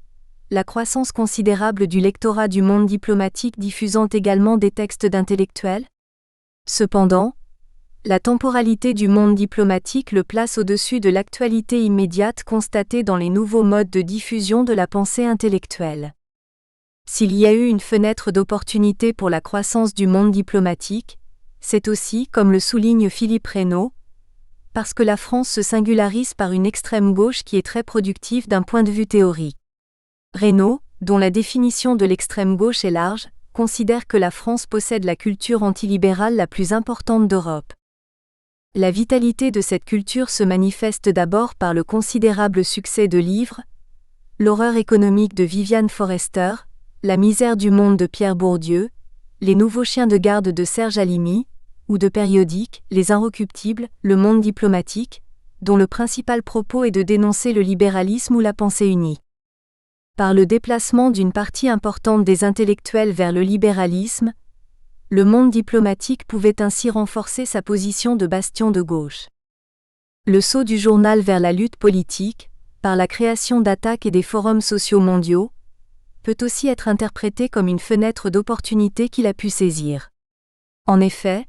la croissance considérable du lectorat du monde diplomatique diffusant également des textes d'intellectuels ? Cependant, la temporalité du monde diplomatique le place au-dessus de l'actualité immédiate constatée dans les nouveaux modes de diffusion de la pensée intellectuelle. S'il y a eu une fenêtre d'opportunité pour la croissance du monde diplomatique, c'est aussi, comme le souligne Philippe Reynaud, parce que la France se singularise par une extrême gauche qui est très productive d'un point de vue théorique. Reynaud, dont la définition de l'extrême gauche est large, considère que la France possède la culture antilibérale la plus importante d'Europe. La vitalité de cette culture se manifeste d'abord par le considérable succès de livres, L'horreur économique de Viviane Forester, La misère du monde de Pierre Bourdieu, Les nouveaux chiens de garde de Serge Halimi, ou de périodiques, Les Inrecuptibles, Le monde diplomatique, dont le principal propos est de dénoncer le libéralisme ou la pensée unie. Par le déplacement d'une partie importante des intellectuels vers le libéralisme, le monde diplomatique pouvait ainsi renforcer sa position de bastion de gauche. Le saut du journal vers la lutte politique, par la création d'attaques et des forums sociaux mondiaux, peut aussi être interprété comme une fenêtre d'opportunité qu'il a pu saisir. En effet,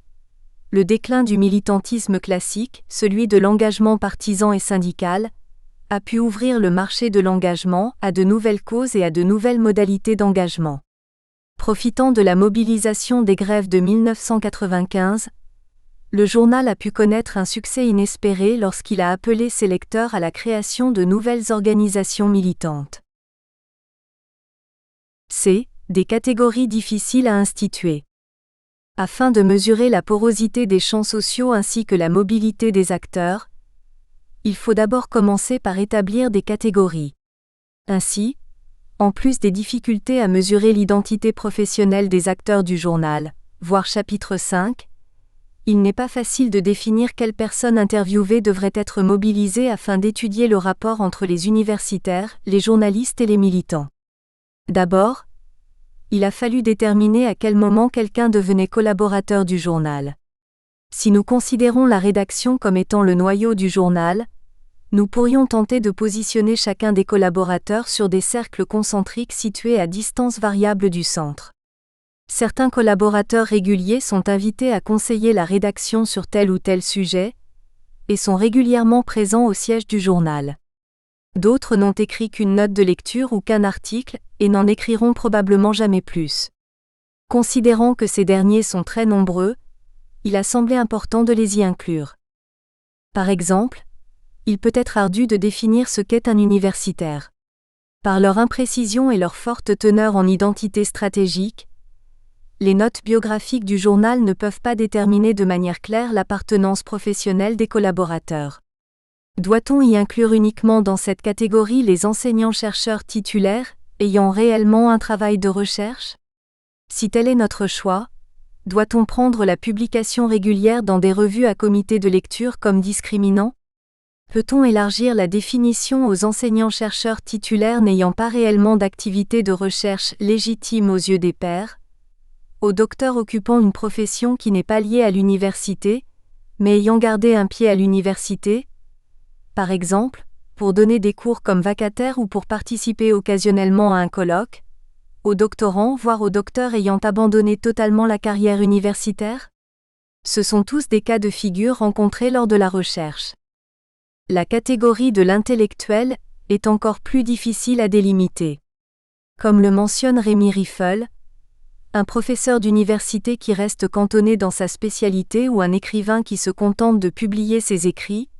le déclin du militantisme classique, celui de l'engagement partisan et syndical, a pu ouvrir le marché de l'engagement à de nouvelles causes et à de nouvelles modalités d'engagement. Profitant de la mobilisation des grèves de 1995, le journal a pu connaître un succès inespéré lorsqu'il a appelé ses lecteurs à la création de nouvelles organisations militantes. C. Des catégories difficiles à instituer. Afin de mesurer la porosité des champs sociaux ainsi que la mobilité des acteurs, il faut d'abord commencer par établir des catégories. Ainsi, en plus des difficultés à mesurer l'identité professionnelle des acteurs du journal, voir chapitre 5, il n'est pas facile de définir quelles personnes interviewées devraient être mobilisées afin d'étudier le rapport entre les universitaires, les journalistes et les militants. D'abord, il a fallu déterminer à quel moment quelqu'un devenait collaborateur du journal. Si nous considérons la rédaction comme étant le noyau du journal, nous pourrions tenter de positionner chacun des collaborateurs sur des cercles concentriques situés à distance variable du centre. Certains collaborateurs réguliers sont invités à conseiller la rédaction sur tel ou tel sujet, et sont régulièrement présents au siège du journal. D'autres n'ont écrit qu'une note de lecture ou qu'un article, et n'en écriront probablement jamais plus. Considérant que ces derniers sont très nombreux, il a semblé important de les y inclure. Par exemple, il peut être ardu de définir ce qu'est un universitaire. Par leur imprécision et leur forte teneur en identité stratégique, les notes biographiques du journal ne peuvent pas déterminer de manière claire l'appartenance professionnelle des collaborateurs. Doit-on y inclure uniquement dans cette catégorie les enseignants-chercheurs titulaires, ayant réellement un travail de recherche? Si tel est notre choix, doit-on prendre la publication régulière dans des revues à comité de lecture comme discriminant? Peut-on élargir la définition aux enseignants-chercheurs titulaires n'ayant pas réellement d'activité de recherche légitime aux yeux des pairs, aux docteurs occupant une profession qui n'est pas liée à l'université, mais ayant gardé un pied à l'université, par exemple, pour donner des cours comme vacataires ou pour participer occasionnellement à un colloque, aux doctorants voire aux docteurs ayant abandonné totalement la carrière universitaire? Ce sont tous des cas de figure rencontrés lors de la recherche. La catégorie de l'intellectuel est encore plus difficile à délimiter. Comme le mentionne Rémi Riffel, un professeur d'université qui reste cantonné dans sa spécialité ou un écrivain qui se contente de publier ses écrits,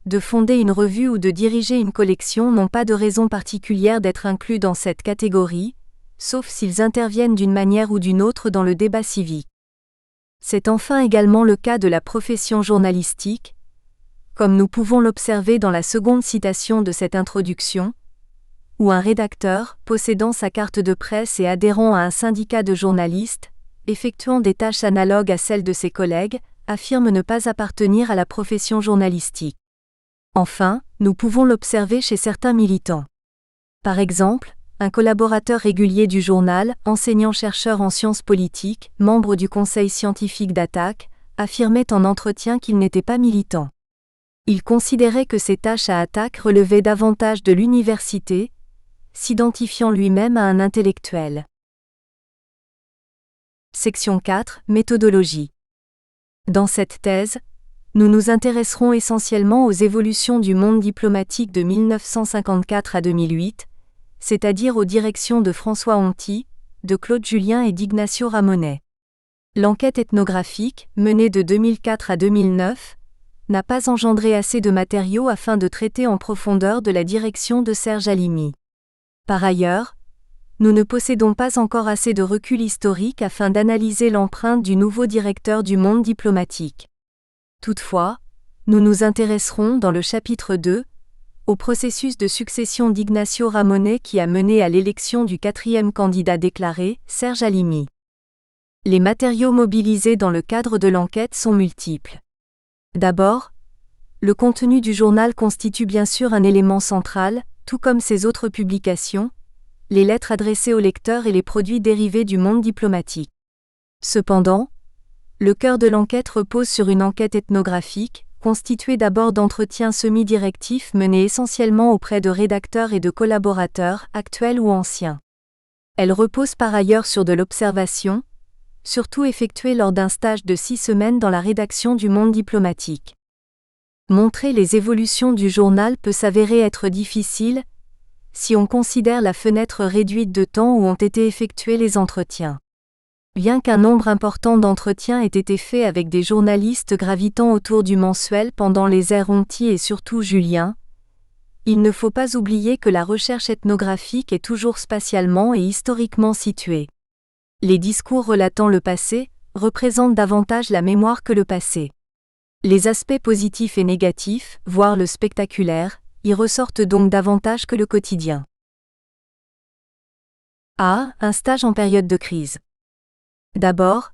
de fonder une revue ou de diriger une collection n'ont pas de raison particulière d'être inclus dans cette catégorie, sauf s'ils interviennent d'une manière ou d'une autre dans le débat civique. C'est enfin également le cas de la profession journalistique, comme nous pouvons l'observer dans la seconde citation de cette introduction, où un rédacteur, possédant sa carte de presse et adhérant à un syndicat de journalistes, effectuant des tâches analogues à celles de ses collègues, affirme ne pas appartenir à la profession journalistique. Enfin, nous pouvons l'observer chez certains militants. Par exemple, un collaborateur régulier du journal, enseignant-chercheur en sciences politiques, membre du conseil scientifique d'Attaque, affirmait en entretien qu'il n'était pas militant. Il considérait que ses tâches à Attaque relevaient davantage de l'université, s'identifiant lui-même à un intellectuel. Section 4. Méthodologie. Dans cette thèse, nous nous intéresserons essentiellement aux évolutions du monde diplomatique de 1954 à 2008, c'est-à-dire aux directions de François Honty, de Claude Julien et d'Ignacio Ramonet. L'enquête ethnographique, menée de 2004 à 2009, n'a pas engendré assez de matériaux afin de traiter en profondeur de la direction de Serge Halimi. Par ailleurs, nous ne possédons pas encore assez de recul historique afin d'analyser l'empreinte du nouveau directeur du monde diplomatique. Toutefois, nous nous intéresserons dans le chapitre 2 au processus de succession d'Ignacio Ramonet qui a mené à l'élection du quatrième candidat déclaré, Serge Halimi. Les matériaux mobilisés dans le cadre de l'enquête sont multiples. D'abord, le contenu du journal constitue bien sûr un élément central, tout comme ses autres publications, les lettres adressées aux lecteurs et les produits dérivés du monde diplomatique. Cependant, le cœur de l'enquête repose sur une enquête ethnographique, constituée d'abord d'entretiens semi-directifs menés essentiellement auprès de rédacteurs et de collaborateurs, actuels ou anciens. Elle repose par ailleurs sur de l'observation, surtout effectuée lors d'un stage de 6 semaines dans la rédaction du monde diplomatique. Montrer les évolutions du journal peut s'avérer être difficile, si on considère la fenêtre réduite de temps où ont été effectués les entretiens. Bien qu'un nombre important d'entretiens ait été faits avec des journalistes gravitant autour du mensuel pendant les ères Honty et surtout Julien, il ne faut pas oublier que la recherche ethnographique est toujours spatialement et historiquement située. Les discours relatant le passé représentent davantage la mémoire que le passé. Les aspects positifs et négatifs, voire le spectaculaire, y ressortent donc davantage que le quotidien. A. Un stage en période de crise. D'abord,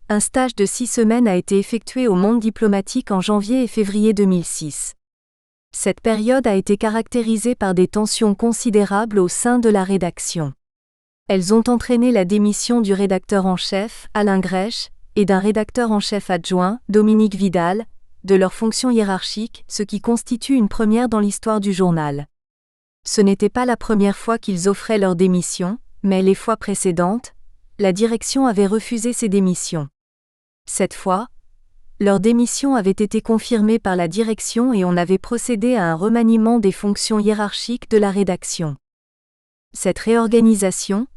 un stage de 6 semaines a été effectué au monde diplomatique en janvier et février 2006. Cette période a été caractérisée par des tensions considérables au sein de la rédaction. Elles ont entraîné la démission du rédacteur en chef, Alain Grèche, et d'un rédacteur en chef adjoint, Dominique Vidal, de leurs fonctions hiérarchiques, ce qui constitue une première dans l'histoire du journal. Ce n'était pas la première fois qu'ils offraient leur démission, mais les fois précédentes, la direction avait refusé ces démissions. Cette fois, leur démission avait été confirmée par la direction et on avait procédé à un remaniement des fonctions hiérarchiques de la rédaction. Cette réorganisation,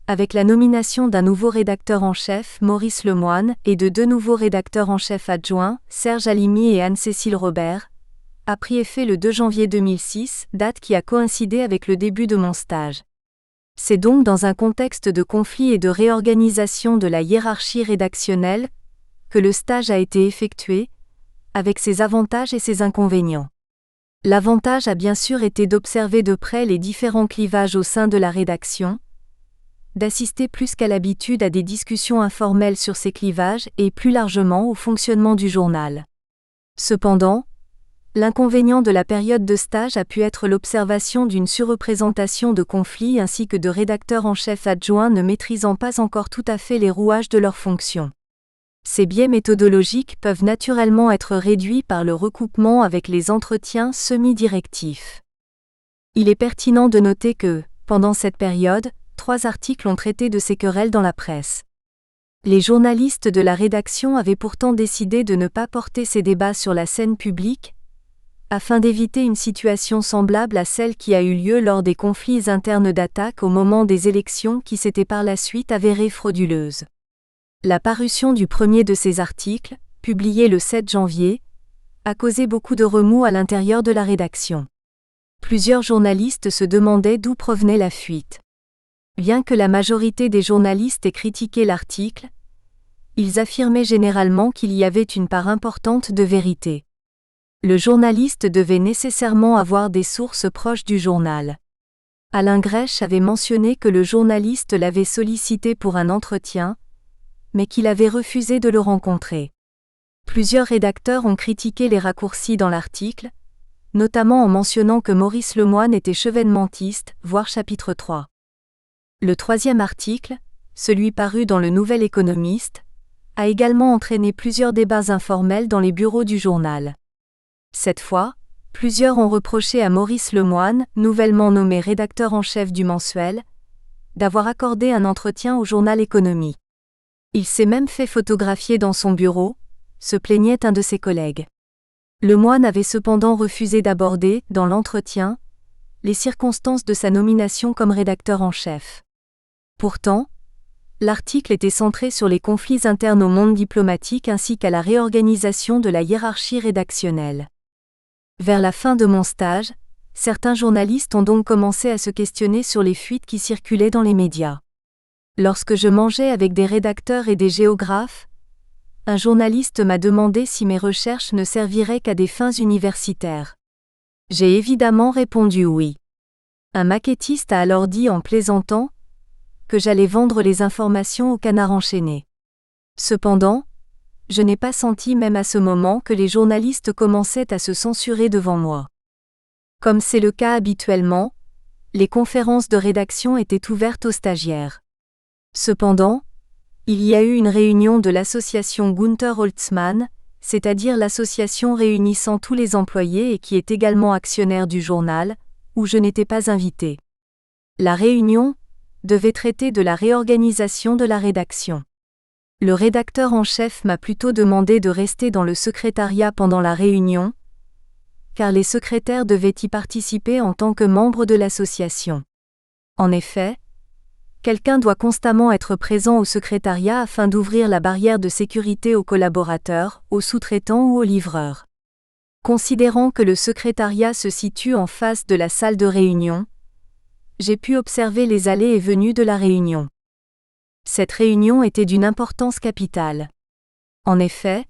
avec la nomination d'un nouveau rédacteur en chef, Maurice Lemoine, et de 2 nouveaux rédacteurs en chef adjoints, Serge Halimi et Anne-Cécile Robert, a pris effet le 2 janvier 2006, date qui a coïncidé avec le début de mon stage. C'est donc dans un contexte de conflit et de réorganisation de la hiérarchie rédactionnelle que le stage a été effectué, avec ses avantages et ses inconvénients. L'avantage a bien sûr été d'observer de près les différents clivages au sein de la rédaction, d'assister plus qu'à l'habitude à des discussions informelles sur ces clivages et plus largement au fonctionnement du journal. Cependant, l'inconvénient de la période de stage a pu être l'observation d'une surreprésentation de conflits ainsi que de rédacteurs en chef adjoints ne maîtrisant pas encore tout à fait les rouages de leurs fonctions. Ces biais méthodologiques peuvent naturellement être réduits par le recoupement avec les entretiens semi-directifs. Il est pertinent de noter que, pendant cette période, 3 articles ont traité de ces querelles dans la presse. Les journalistes de la rédaction avaient pourtant décidé de ne pas porter ces débats sur la scène publique, afin d'éviter une situation semblable à celle qui a eu lieu lors des conflits internes d'attaque au moment des élections qui s'étaient par la suite avérées frauduleuses. La parution du premier de ces articles, publié le 7 janvier, a causé beaucoup de remous à l'intérieur de la rédaction. Plusieurs journalistes se demandaient d'où provenait la fuite. Bien que la majorité des journalistes ait critiqué l'article, ils affirmaient généralement qu'il y avait une part importante de vérité. Le journaliste devait nécessairement avoir des sources proches du journal. Alain Grèche avait mentionné que le journaliste l'avait sollicité pour un entretien, mais qu'il avait refusé de le rencontrer. Plusieurs rédacteurs ont critiqué les raccourcis dans l'article, notamment en mentionnant que Maurice Lemoine était chevènementiste, voir chapitre 3. Le 3e article, celui paru dans le Nouvel Économiste, a également entraîné plusieurs débats informels dans les bureaux du journal. Cette fois, plusieurs ont reproché à Maurice Lemoine, nouvellement nommé rédacteur en chef du mensuel, d'avoir accordé un entretien au journal Économie. Il s'est même fait photographier dans son bureau, se plaignait un de ses collègues. Lemoine avait cependant refusé d'aborder, dans l'entretien, les circonstances de sa nomination comme rédacteur en chef. Pourtant, l'article était centré sur les conflits internes au monde diplomatique ainsi qu'à la réorganisation de la hiérarchie rédactionnelle. Vers la fin de mon stage, certains journalistes ont donc commencé à se questionner sur les fuites qui circulaient dans les médias. Lorsque je mangeais avec des rédacteurs et des géographes, un journaliste m'a demandé si mes recherches ne serviraient qu'à des fins universitaires. J'ai évidemment répondu oui. Un maquettiste a alors dit en plaisantant que j'allais vendre les informations au Canard enchaîné. Cependant, je n'ai pas senti même à ce moment que les journalistes commençaient à se censurer devant moi. Comme c'est le cas habituellement, les conférences de rédaction étaient ouvertes aux stagiaires. Cependant, il y a eu une réunion de l'association Gunther Holtzmann, c'est-à-dire l'association réunissant tous les employés et qui est également actionnaire du journal, où je n'étais pas invité. La réunion devait traiter de la réorganisation de la rédaction. Le rédacteur en chef m'a plutôt demandé de rester dans le secrétariat pendant la réunion, car les secrétaires devaient y participer en tant que membres de l'association. En effet, quelqu'un doit constamment être présent au secrétariat afin d'ouvrir la barrière de sécurité aux collaborateurs, aux sous-traitants ou aux livreurs. Considérant que le secrétariat se situe en face de la salle de réunion, j'ai pu observer les allées et venues de la réunion. Cette réunion était d'une importance capitale. En effet,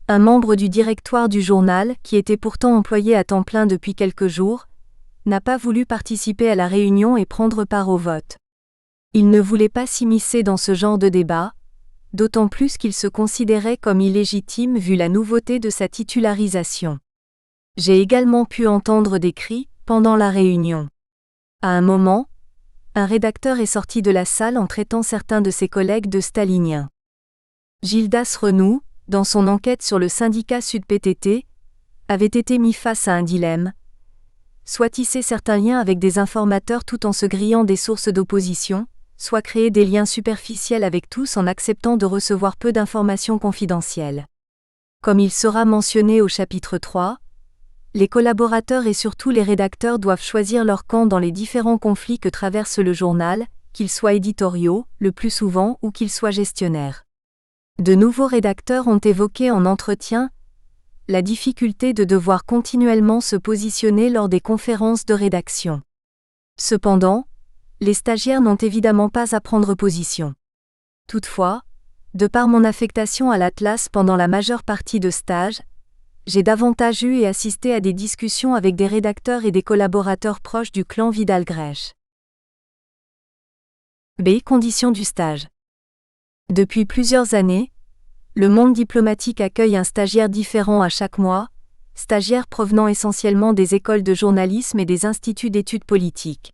un membre du directoire du journal, qui était pourtant employé à temps plein depuis quelques jours, n'a pas voulu participer à la réunion et prendre part au vote. Il ne voulait pas s'immiscer dans ce genre de débat, d'autant plus qu'il se considérait comme illégitime vu la nouveauté de sa titularisation. J'ai également pu entendre des cris pendant la réunion. À un moment, un rédacteur est sorti de la salle en traitant certains de ses collègues de staliniens. Gildas Renoux, dans son enquête sur le syndicat Sud-PTT, avait été mis face à un dilemme. Soit tisser certains liens avec des informateurs tout en se grillant des sources d'opposition, soit créer des liens superficiels avec tous en acceptant de recevoir peu d'informations confidentielles. Comme il sera mentionné au chapitre 3, les collaborateurs et surtout les rédacteurs doivent choisir leur camp dans les différents conflits que traverse le journal, qu'ils soient éditoriaux, le plus souvent, ou qu'ils soient gestionnaires. De nouveaux rédacteurs ont évoqué en entretien la difficulté de devoir continuellement se positionner lors des conférences de rédaction. Cependant, les stagiaires n'ont évidemment pas à prendre position. Toutefois, de par mon affectation à l'Atlas pendant la majeure partie de stage, j'ai davantage eu et assisté à des discussions avec des rédacteurs et des collaborateurs proches du clan Vidal-Grech. B. Conditions du stage. Depuis plusieurs années, le monde diplomatique accueille un stagiaire différent à chaque mois, stagiaires provenant essentiellement des écoles de journalisme et des instituts d'études politiques.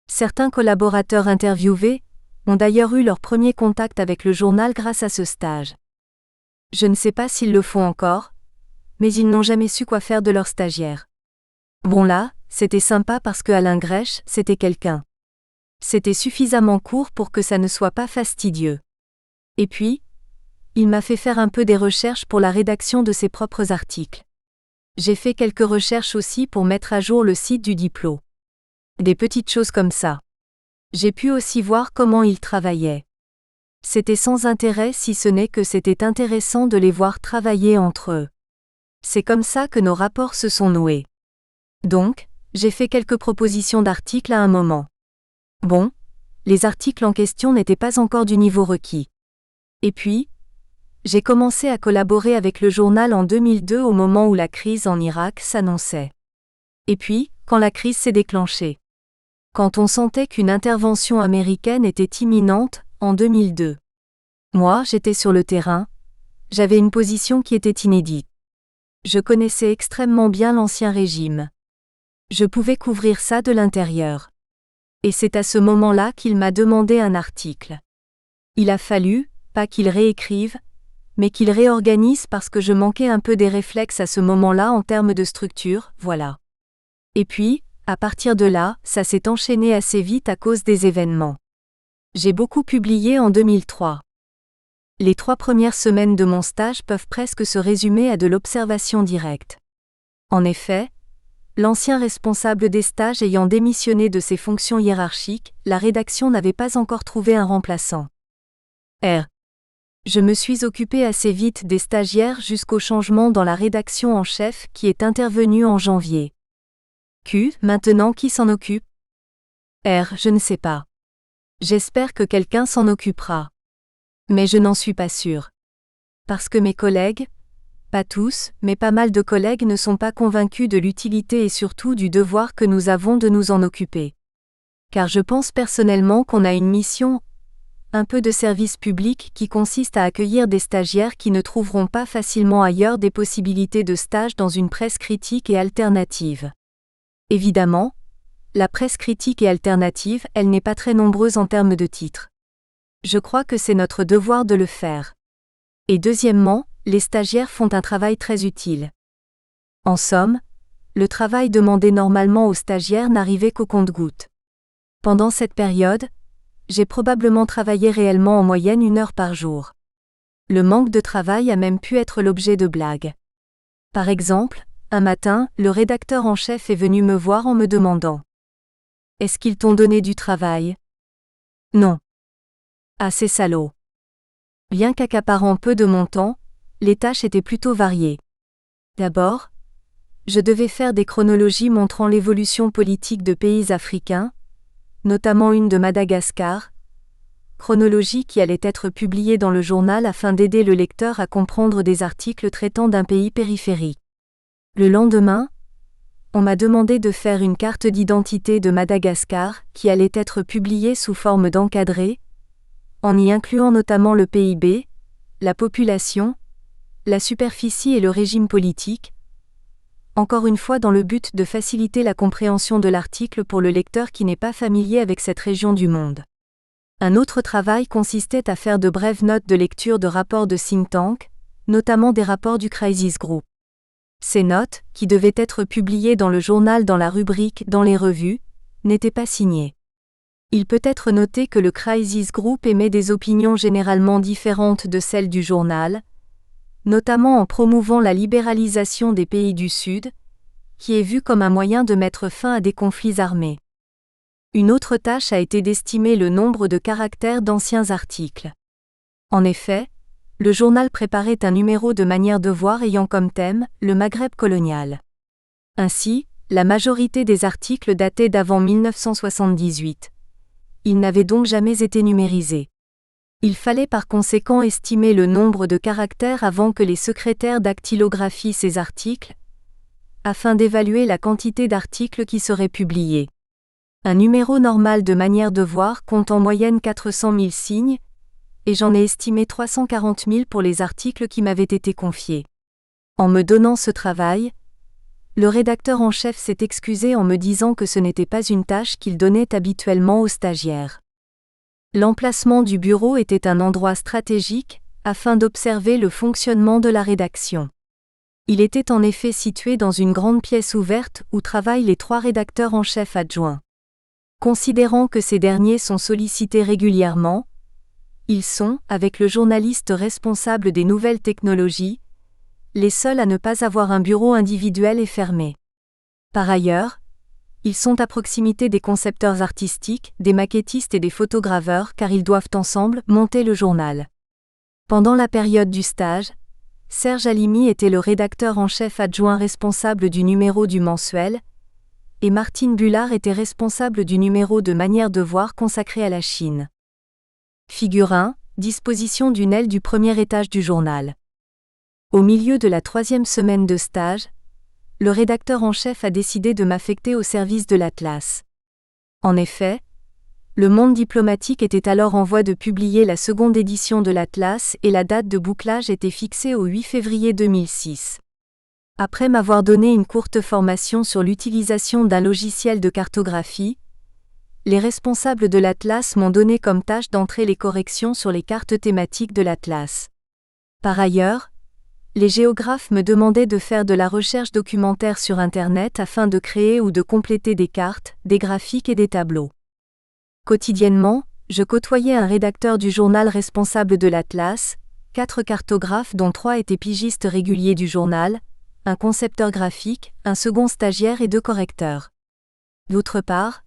Certains collaborateurs interviewés ont d'ailleurs eu leur premier contact avec le journal grâce à ce stage. Je ne sais pas s'ils le font encore, mais ils n'ont jamais su quoi faire de leur stagiaire. Bon là, c'était sympa parce que Alain Grech, c'était quelqu'un. C'était suffisamment court pour que ça ne soit pas fastidieux. Et puis, il m'a fait faire un peu des recherches pour la rédaction de ses propres articles. J'ai fait quelques recherches aussi pour mettre à jour le site du Diplo. Des petites choses comme ça. J'ai pu aussi voir comment ils travaillaient. C'était sans intérêt si ce n'est que c'était intéressant de les voir travailler entre eux. C'est comme ça que nos rapports se sont noués. Donc, j'ai fait quelques propositions d'articles à un moment. Bon, les articles en question n'étaient pas encore du niveau requis. Et puis, j'ai commencé à collaborer avec le journal en 2002 au moment où la crise en Irak s'annonçait. Et puis, quand la crise s'est déclenchée. Quand on sentait qu'une intervention américaine était imminente, en 2002. Moi, j'étais sur le terrain, j'avais une position qui était inédite. Je connaissais extrêmement bien l'Ancien Régime. Je pouvais couvrir ça de l'intérieur. Et c'est à ce moment-là qu'il m'a demandé un article. Il a fallu, pas qu'il réécrive, mais qu'il réorganise parce que je manquais un peu des réflexes à ce moment-là en termes de structure, voilà. Et puis, à partir de là, ça s'est enchaîné assez vite à cause des événements. J'ai beaucoup publié en 2003. Les 3 premières semaines de mon stage peuvent presque se résumer à de l'observation directe. En effet, l'ancien responsable des stages ayant démissionné de ses fonctions hiérarchiques, la rédaction n'avait pas encore trouvé un remplaçant. Je me suis occupé assez vite des stagiaires jusqu'au changement dans la rédaction en chef qui est intervenu en janvier. Maintenant qui s'en occupe? Je ne sais pas. J'espère que quelqu'un s'en occupera. Mais je n'en suis pas sûre. Parce que mes collègues, pas tous, mais pas mal de collègues ne sont pas convaincus de l'utilité et surtout du devoir que nous avons de nous en occuper. Car je pense personnellement qu'on a une mission, un peu de service public qui consiste à accueillir des stagiaires qui ne trouveront pas facilement ailleurs des possibilités de stage dans une presse critique et alternative. Évidemment, la presse critique et alternative, elle n'est pas très nombreuse en termes de titres. Je crois que c'est notre devoir de le faire. Et deuxièmement, les stagiaires font un travail très utile. En somme, le travail demandé normalement aux stagiaires n'arrivait qu'au compte-gouttes. Pendant cette période, j'ai probablement travaillé réellement en moyenne 1 heure par jour. Le manque de travail a même pu être l'objet de blagues. Par exemple, un matin, le rédacteur en chef est venu me voir en me demandant : « Est-ce qu'ils t'ont donné du travail ? » Non. Ah, c'est salaud. Bien qu'accaparant peu de mon temps, les tâches étaient plutôt variées. D'abord, je devais faire des chronologies montrant l'évolution politique de pays africains, notamment une de Madagascar, chronologie qui allait être publiée dans le journal afin d'aider le lecteur à comprendre des articles traitant d'un pays périphérique. Le lendemain, on m'a demandé de faire une carte d'identité de Madagascar qui allait être publiée sous forme d'encadré, en y incluant notamment le PIB, la population, la superficie et le régime politique, encore une fois dans le but de faciliter la compréhension de l'article pour le lecteur qui n'est pas familier avec cette région du monde. Un autre travail consistait à faire de brèves notes de lecture de rapports de think tank, notamment des rapports du Crisis Group. Ces notes, qui devaient être publiées dans le journal dans la rubrique « Dans les revues », n'étaient pas signées. Il peut être noté que le Crisis Group émet des opinions généralement différentes de celles du journal, notamment en promouvant la libéralisation des pays du Sud, qui est vue comme un moyen de mettre fin à des conflits armés. Une autre tâche a été d'estimer le nombre de caractères d'anciens articles. En effet, le journal préparait un numéro de manière de voir ayant comme thème le Maghreb colonial. Ainsi, la majorité des articles dataient d'avant 1978. Ils n'avaient donc jamais été numérisés. Il fallait par conséquent estimer le nombre de caractères avant que les secrétaires dactylographient ces articles, afin d'évaluer la quantité d'articles qui seraient publiés. Un numéro normal de Manière de voir compte en moyenne 400 000 signes, et j'en ai estimé 340 000 pour les articles qui m'avaient été confiés. En me donnant ce travail, le rédacteur en chef s'est excusé en me disant que ce n'était pas une tâche qu'il donnait habituellement aux stagiaires. L'emplacement du bureau était un endroit stratégique, afin d'observer le fonctionnement de la rédaction. Il était en effet situé dans une grande pièce ouverte où travaillent les 3 rédacteurs en chef adjoints. Considérant que ces derniers sont sollicités régulièrement, ils sont, avec le journaliste responsable des nouvelles technologies, les seuls à ne pas avoir un bureau individuel et fermé. Par ailleurs, ils sont à proximité des concepteurs artistiques, des maquettistes et des photograveurs car ils doivent ensemble monter le journal. Pendant la période du stage, Serge Halimi était le rédacteur en chef adjoint responsable du numéro du mensuel, et Martine Bullard était responsable du numéro de Manière de voir consacré à la Chine. Figure 1, disposition d'une aile du premier étage du journal. Au milieu de la 3e semaine de stage, le rédacteur en chef a décidé de m'affecter au service de l'Atlas. En effet, Le Monde diplomatique était alors en voie de publier la 2e édition de l'Atlas et la date de bouclage était fixée au 8 février 2006. Après m'avoir donné une courte formation sur l'utilisation d'un logiciel de cartographie, les responsables de l'Atlas m'ont donné comme tâche d'entrer les corrections sur les cartes thématiques de l'Atlas. Par ailleurs, les géographes me demandaient de faire de la recherche documentaire sur Internet afin de créer ou de compléter des cartes, des graphiques et des tableaux. Quotidiennement, je côtoyais un rédacteur du journal responsable de l'Atlas, 4 cartographes dont 3 étaient pigistes réguliers du journal, un concepteur graphique, un second stagiaire et 2 correcteurs. D'autre part,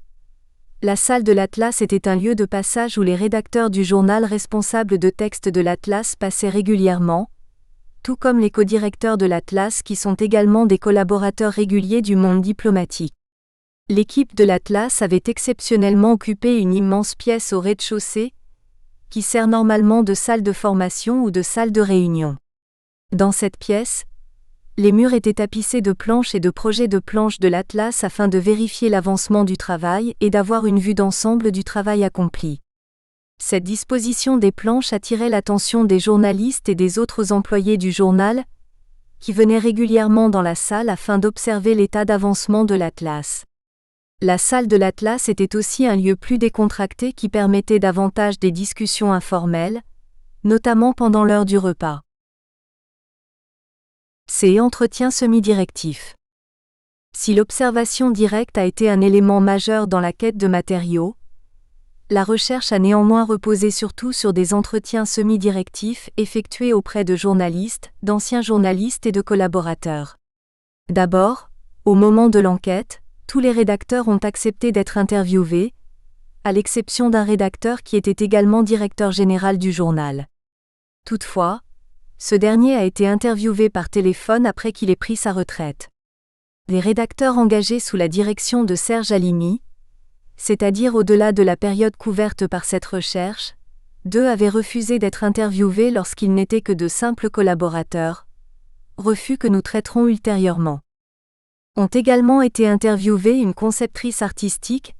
la salle de l'Atlas était un lieu de passage où les rédacteurs du journal responsables de texte de l'Atlas passaient régulièrement, tout comme les codirecteurs de l'Atlas qui sont également des collaborateurs réguliers du Monde diplomatique. L'équipe de l'Atlas avait exceptionnellement occupé une immense pièce au rez-de-chaussée, qui sert normalement de salle de formation ou de salle de réunion. Dans cette pièce, les murs étaient tapissés de planches et de projets de planches de l'Atlas afin de vérifier l'avancement du travail et d'avoir une vue d'ensemble du travail accompli. Cette disposition des planches attirait l'attention des journalistes et des autres employés du journal, qui venaient régulièrement dans la salle afin d'observer l'état d'avancement de l'Atlas. La salle de l'Atlas était aussi un lieu plus décontracté qui permettait davantage des discussions informelles, notamment pendant l'heure du repas. C'est entretien semi-directif. Si l'observation directe a été un élément majeur dans la quête de matériaux, la recherche a néanmoins reposé surtout sur des entretiens semi-directifs effectués auprès de journalistes, d'anciens journalistes et de collaborateurs. D'abord, au moment de l'enquête, tous les rédacteurs ont accepté d'être interviewés, à l'exception d'un rédacteur qui était également directeur général du journal. Toutefois, ce dernier a été interviewé par téléphone après qu'il ait pris sa retraite. Les rédacteurs engagés sous la direction de Serge Halimi, c'est-à-dire au-delà de la période couverte par cette recherche, 2 avaient refusé d'être interviewés lorsqu'ils n'étaient que de simples collaborateurs, refus que nous traiterons ultérieurement. Ont également été interviewés une conceptrice artistique,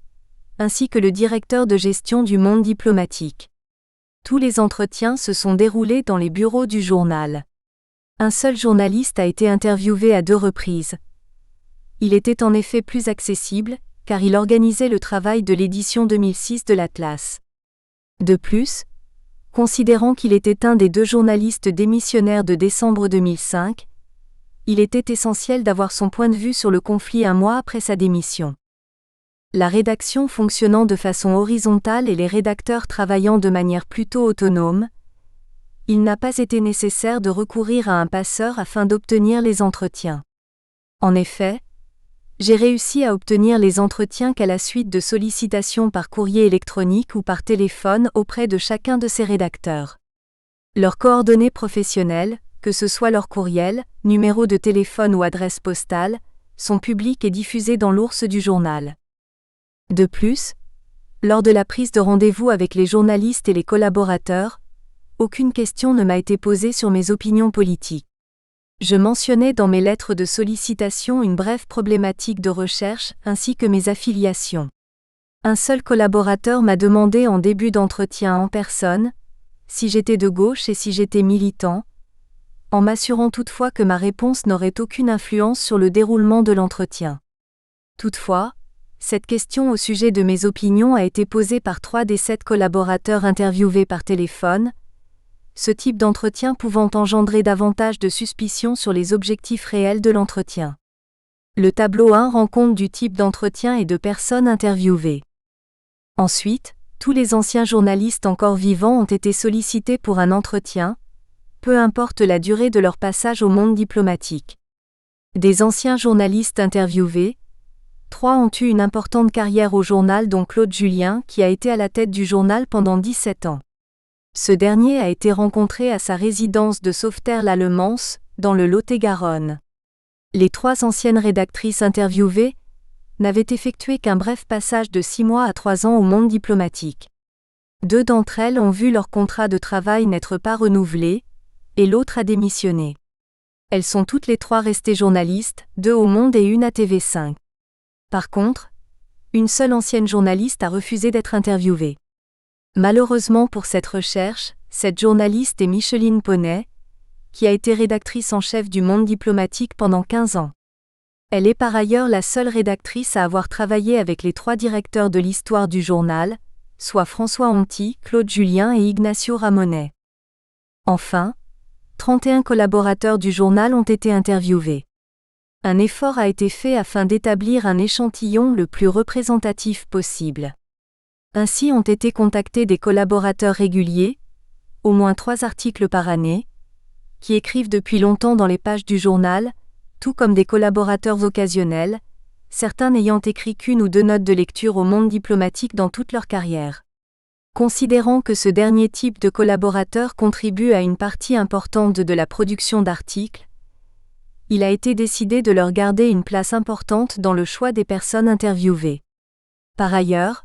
ainsi que le directeur de gestion du Monde diplomatique. Tous les entretiens se sont déroulés dans les bureaux du journal. Un seul journaliste a été interviewé à 2 reprises. Il était en effet plus accessible, car il organisait le travail de l'édition 2006 de l'Atlas. De plus, considérant qu'il était un des 2 journalistes démissionnaires de décembre 2005, il était essentiel d'avoir son point de vue sur le conflit un mois après sa démission. La rédaction fonctionnant de façon horizontale et les rédacteurs travaillant de manière plutôt autonome, il n'a pas été nécessaire de recourir à un passeur afin d'obtenir les entretiens. En effet, j'ai réussi à obtenir les entretiens qu'à la suite de sollicitations par courrier électronique ou par téléphone auprès de chacun de ces rédacteurs. Leurs coordonnées professionnelles, que ce soit leur courriel, numéro de téléphone ou adresse postale, sont publiques et diffusées dans l'ours du journal. De plus, lors de la prise de rendez-vous avec les journalistes et les collaborateurs, aucune question ne m'a été posée sur mes opinions politiques. Je mentionnais dans mes lettres de sollicitation une brève problématique de recherche ainsi que mes affiliations. Un seul collaborateur m'a demandé en début d'entretien en personne si j'étais de gauche et si j'étais militant, en m'assurant toutefois que ma réponse n'aurait aucune influence sur le déroulement de l'entretien. Toutefois, cette question au sujet de mes opinions a été posée par 3 des 7 collaborateurs interviewés par téléphone, ce type d'entretien pouvant engendrer davantage de suspicions sur les objectifs réels de l'entretien. Le tableau 1 rend compte du type d'entretien et de personnes interviewées. Ensuite, tous les anciens journalistes encore vivants ont été sollicités pour un entretien, peu importe la durée de leur passage au monde diplomatique. Des anciens journalistes interviewés, 3 ont eu une importante carrière au journal dont Claude Julien qui a été à la tête du journal pendant 17 ans. Ce dernier a été rencontré à sa résidence de Sauveterre-la-Lemance, dans le Lot-et-Garonne. Les 3 anciennes rédactrices interviewées n'avaient effectué qu'un bref passage de 6 mois à 3 ans au monde diplomatique. 2 d'entre elles ont vu leur contrat de travail n'être pas renouvelé, et l'autre a démissionné. Elles sont toutes les 3 restées journalistes, 2 au Monde et une à TV5. Par contre, une seule ancienne journaliste a refusé d'être interviewée. Malheureusement pour cette recherche, cette journaliste est Micheline Poney, qui a été rédactrice en chef du Monde diplomatique pendant 15 ans. Elle est par ailleurs la seule rédactrice à avoir travaillé avec les 3 directeurs de l'histoire du journal, soit François Honty, Claude Julien et Ignacio Ramonet. Enfin, 31 collaborateurs du journal ont été interviewés. Un effort a été fait afin d'établir un échantillon le plus représentatif possible. Ainsi ont été contactés des collaborateurs réguliers, au moins 3 articles par année, qui écrivent depuis longtemps dans les pages du journal, tout comme des collaborateurs occasionnels, certains n'ayant écrit qu'une ou 2 notes de lecture au monde diplomatique dans toute leur carrière. Considérant que ce dernier type de collaborateur contribue à une partie importante de la production d'articles, il a été décidé de leur garder une place importante dans le choix des personnes interviewées. Par ailleurs,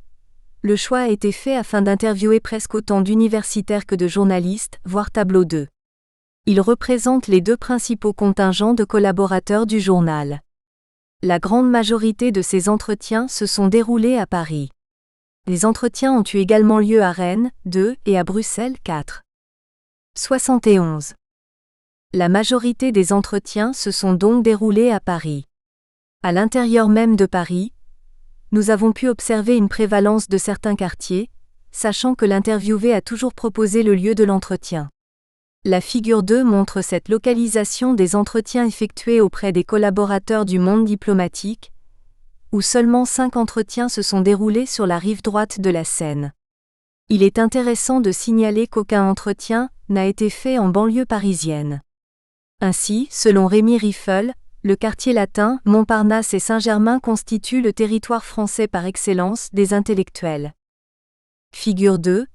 le choix a été fait afin d'interviewer presque autant d'universitaires que de journalistes, voire tableau 2. Ils représentent les 2 principaux contingents de collaborateurs du journal. La grande majorité de ces entretiens se sont déroulés à Paris. Les entretiens ont eu également lieu à Rennes, 2, et à Bruxelles, 4. 71. La majorité des entretiens se sont donc déroulés à Paris. À l'intérieur même de Paris, nous avons pu observer une prévalence de certains quartiers, sachant que l'interviewé a toujours proposé le lieu de l'entretien. La figure 2 montre cette localisation des entretiens effectués auprès des collaborateurs du monde diplomatique, où seulement 5 entretiens se sont déroulés sur la rive droite de la Seine. Il est intéressant de signaler qu'aucun entretien n'a été fait en banlieue parisienne. Ainsi, selon Rémi Riffel, le quartier latin, Montparnasse et Saint-Germain constituent le territoire français par excellence des intellectuels. Figure 2.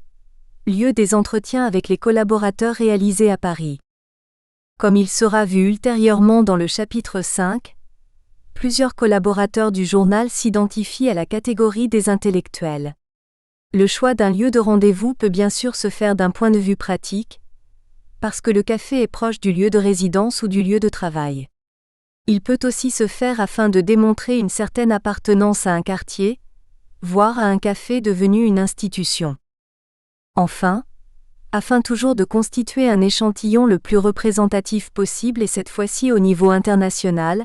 Lieu des entretiens avec les collaborateurs réalisés à Paris. Comme il sera vu ultérieurement dans le chapitre 5, plusieurs collaborateurs du journal s'identifient à la catégorie des intellectuels. Le choix d'un lieu de rendez-vous peut bien sûr se faire d'un point de vue pratique, parce que le café est proche du lieu de résidence ou du lieu de travail. Il peut aussi se faire afin de démontrer une certaine appartenance à un quartier, voire à un café devenu une institution. Enfin, afin toujours de constituer un échantillon le plus représentatif possible et cette fois-ci au niveau international,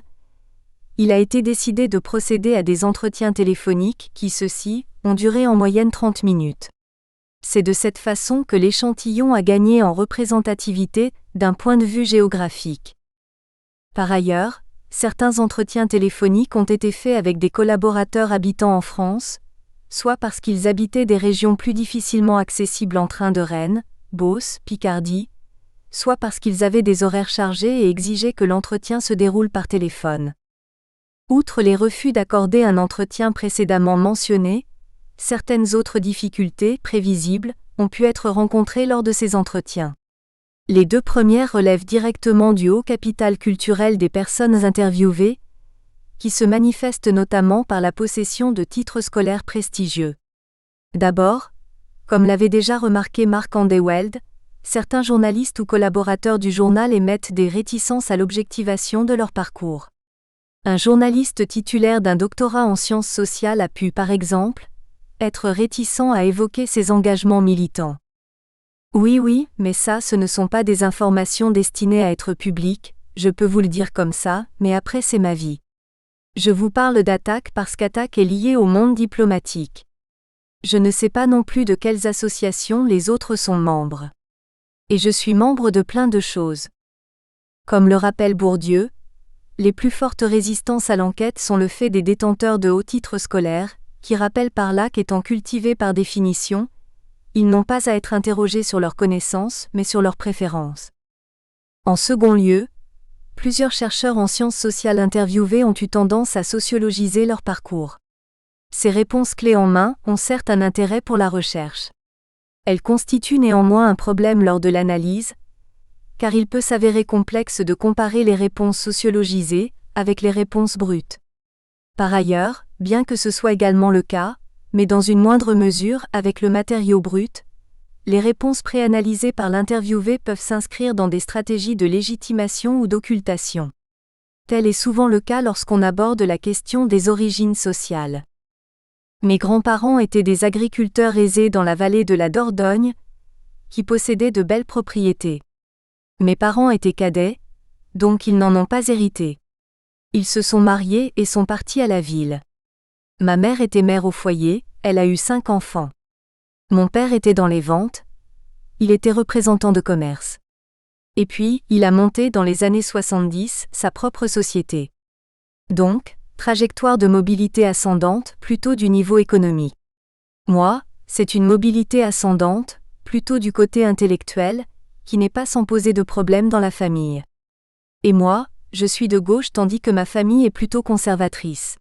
il a été décidé de procéder à des entretiens téléphoniques qui, ceux-ci, ont duré en moyenne 30 minutes. C'est de cette façon que l'échantillon a gagné en représentativité d'un point de vue géographique. Par ailleurs, certains entretiens téléphoniques ont été faits avec des collaborateurs habitant en France, soit parce qu'ils habitaient des régions plus difficilement accessibles en train de Rennes, Beauce, Picardie, soit parce qu'ils avaient des horaires chargés et exigeaient que l'entretien se déroule par téléphone. Outre les refus d'accorder un entretien précédemment mentionné, certaines autres difficultés, prévisibles, ont pu être rencontrées lors de ces entretiens. Les 2 premières relèvent directement du haut capital culturel des personnes interviewées, qui se manifeste notamment par la possession de titres scolaires prestigieux. D'abord, comme l'avait déjà remarqué Marc Andewelde, certains journalistes ou collaborateurs du journal émettent des réticences à l'objectivation de leur parcours. Un journaliste titulaire d'un doctorat en sciences sociales a pu, par exemple, être réticent à évoquer ses engagements militants. Oui, mais ça, ce ne sont pas des informations destinées à être publiques, je peux vous le dire comme ça, mais après c'est ma vie. Je vous parle d'Attac parce qu'Attac est lié au monde diplomatique. Je ne sais pas non plus de quelles associations les autres sont membres. Et je suis membre de plein de choses. Comme le rappelle Bourdieu, les plus fortes résistances à l'enquête sont le fait des détenteurs de hauts titres scolaires, qui rappellent par là qu'étant cultivés par définition, ils n'ont pas à être interrogés sur leurs connaissances, mais sur leurs préférences. En second lieu, plusieurs chercheurs en sciences sociales interviewés ont eu tendance à sociologiser leur parcours. Ces réponses clés en main ont certes un intérêt pour la recherche. Elles constituent néanmoins un problème lors de l'analyse, car il peut s'avérer complexe de comparer les réponses sociologisées avec les réponses brutes. Par ailleurs, bien que ce soit également le cas, mais dans une moindre mesure avec le matériau brut, les réponses préanalysées par l'interviewé peuvent s'inscrire dans des stratégies de légitimation ou d'occultation. Tel est souvent le cas lorsqu'on aborde la question des origines sociales. Mes grands-parents étaient des agriculteurs aisés dans la vallée de la Dordogne, qui possédaient de belles propriétés. Mes parents étaient cadets, donc ils n'en ont pas hérité. Ils se sont mariés et sont partis à la ville. Ma mère était mère au foyer, elle a eu 5 enfants. Mon père était dans les ventes, il était représentant de commerce. Et puis, il a monté dans les années 70 sa propre société. Donc, trajectoire de mobilité ascendante plutôt du niveau économique. Moi, c'est une mobilité ascendante, plutôt du côté intellectuel, qui n'est pas sans poser de problème dans la famille. Et moi, je suis de gauche tandis que ma famille est plutôt conservatrice.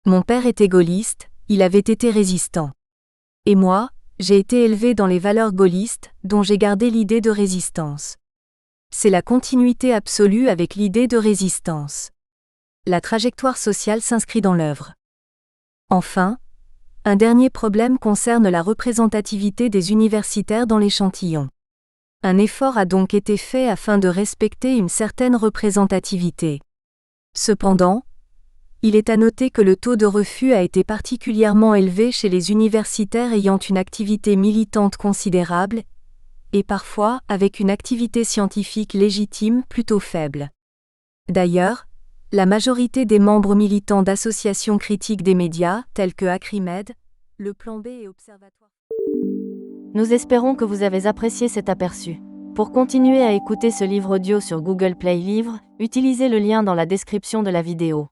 Mon père était gaulliste, il avait été résistant. Et moi, j'ai été élevé dans les valeurs gaullistes, dont j'ai gardé l'idée de résistance. C'est la continuité absolue avec l'idée de résistance. La trajectoire sociale s'inscrit dans l'œuvre. Enfin, un dernier problème concerne la représentativité des universitaires dans l'échantillon. Un effort a donc été fait afin de respecter une certaine représentativité. Cependant, il est à noter que le taux de refus a été particulièrement élevé chez les universitaires ayant une activité militante considérable, et parfois avec une activité scientifique légitime plutôt faible. D'ailleurs, la majorité des membres militants d'associations critiques des médias, telles que Acrimed, le Plan B et Observatoire. Nous espérons que vous avez apprécié cet aperçu. Pour continuer à écouter ce livre audio sur Google Play Livres, utilisez le lien dans la description de la vidéo.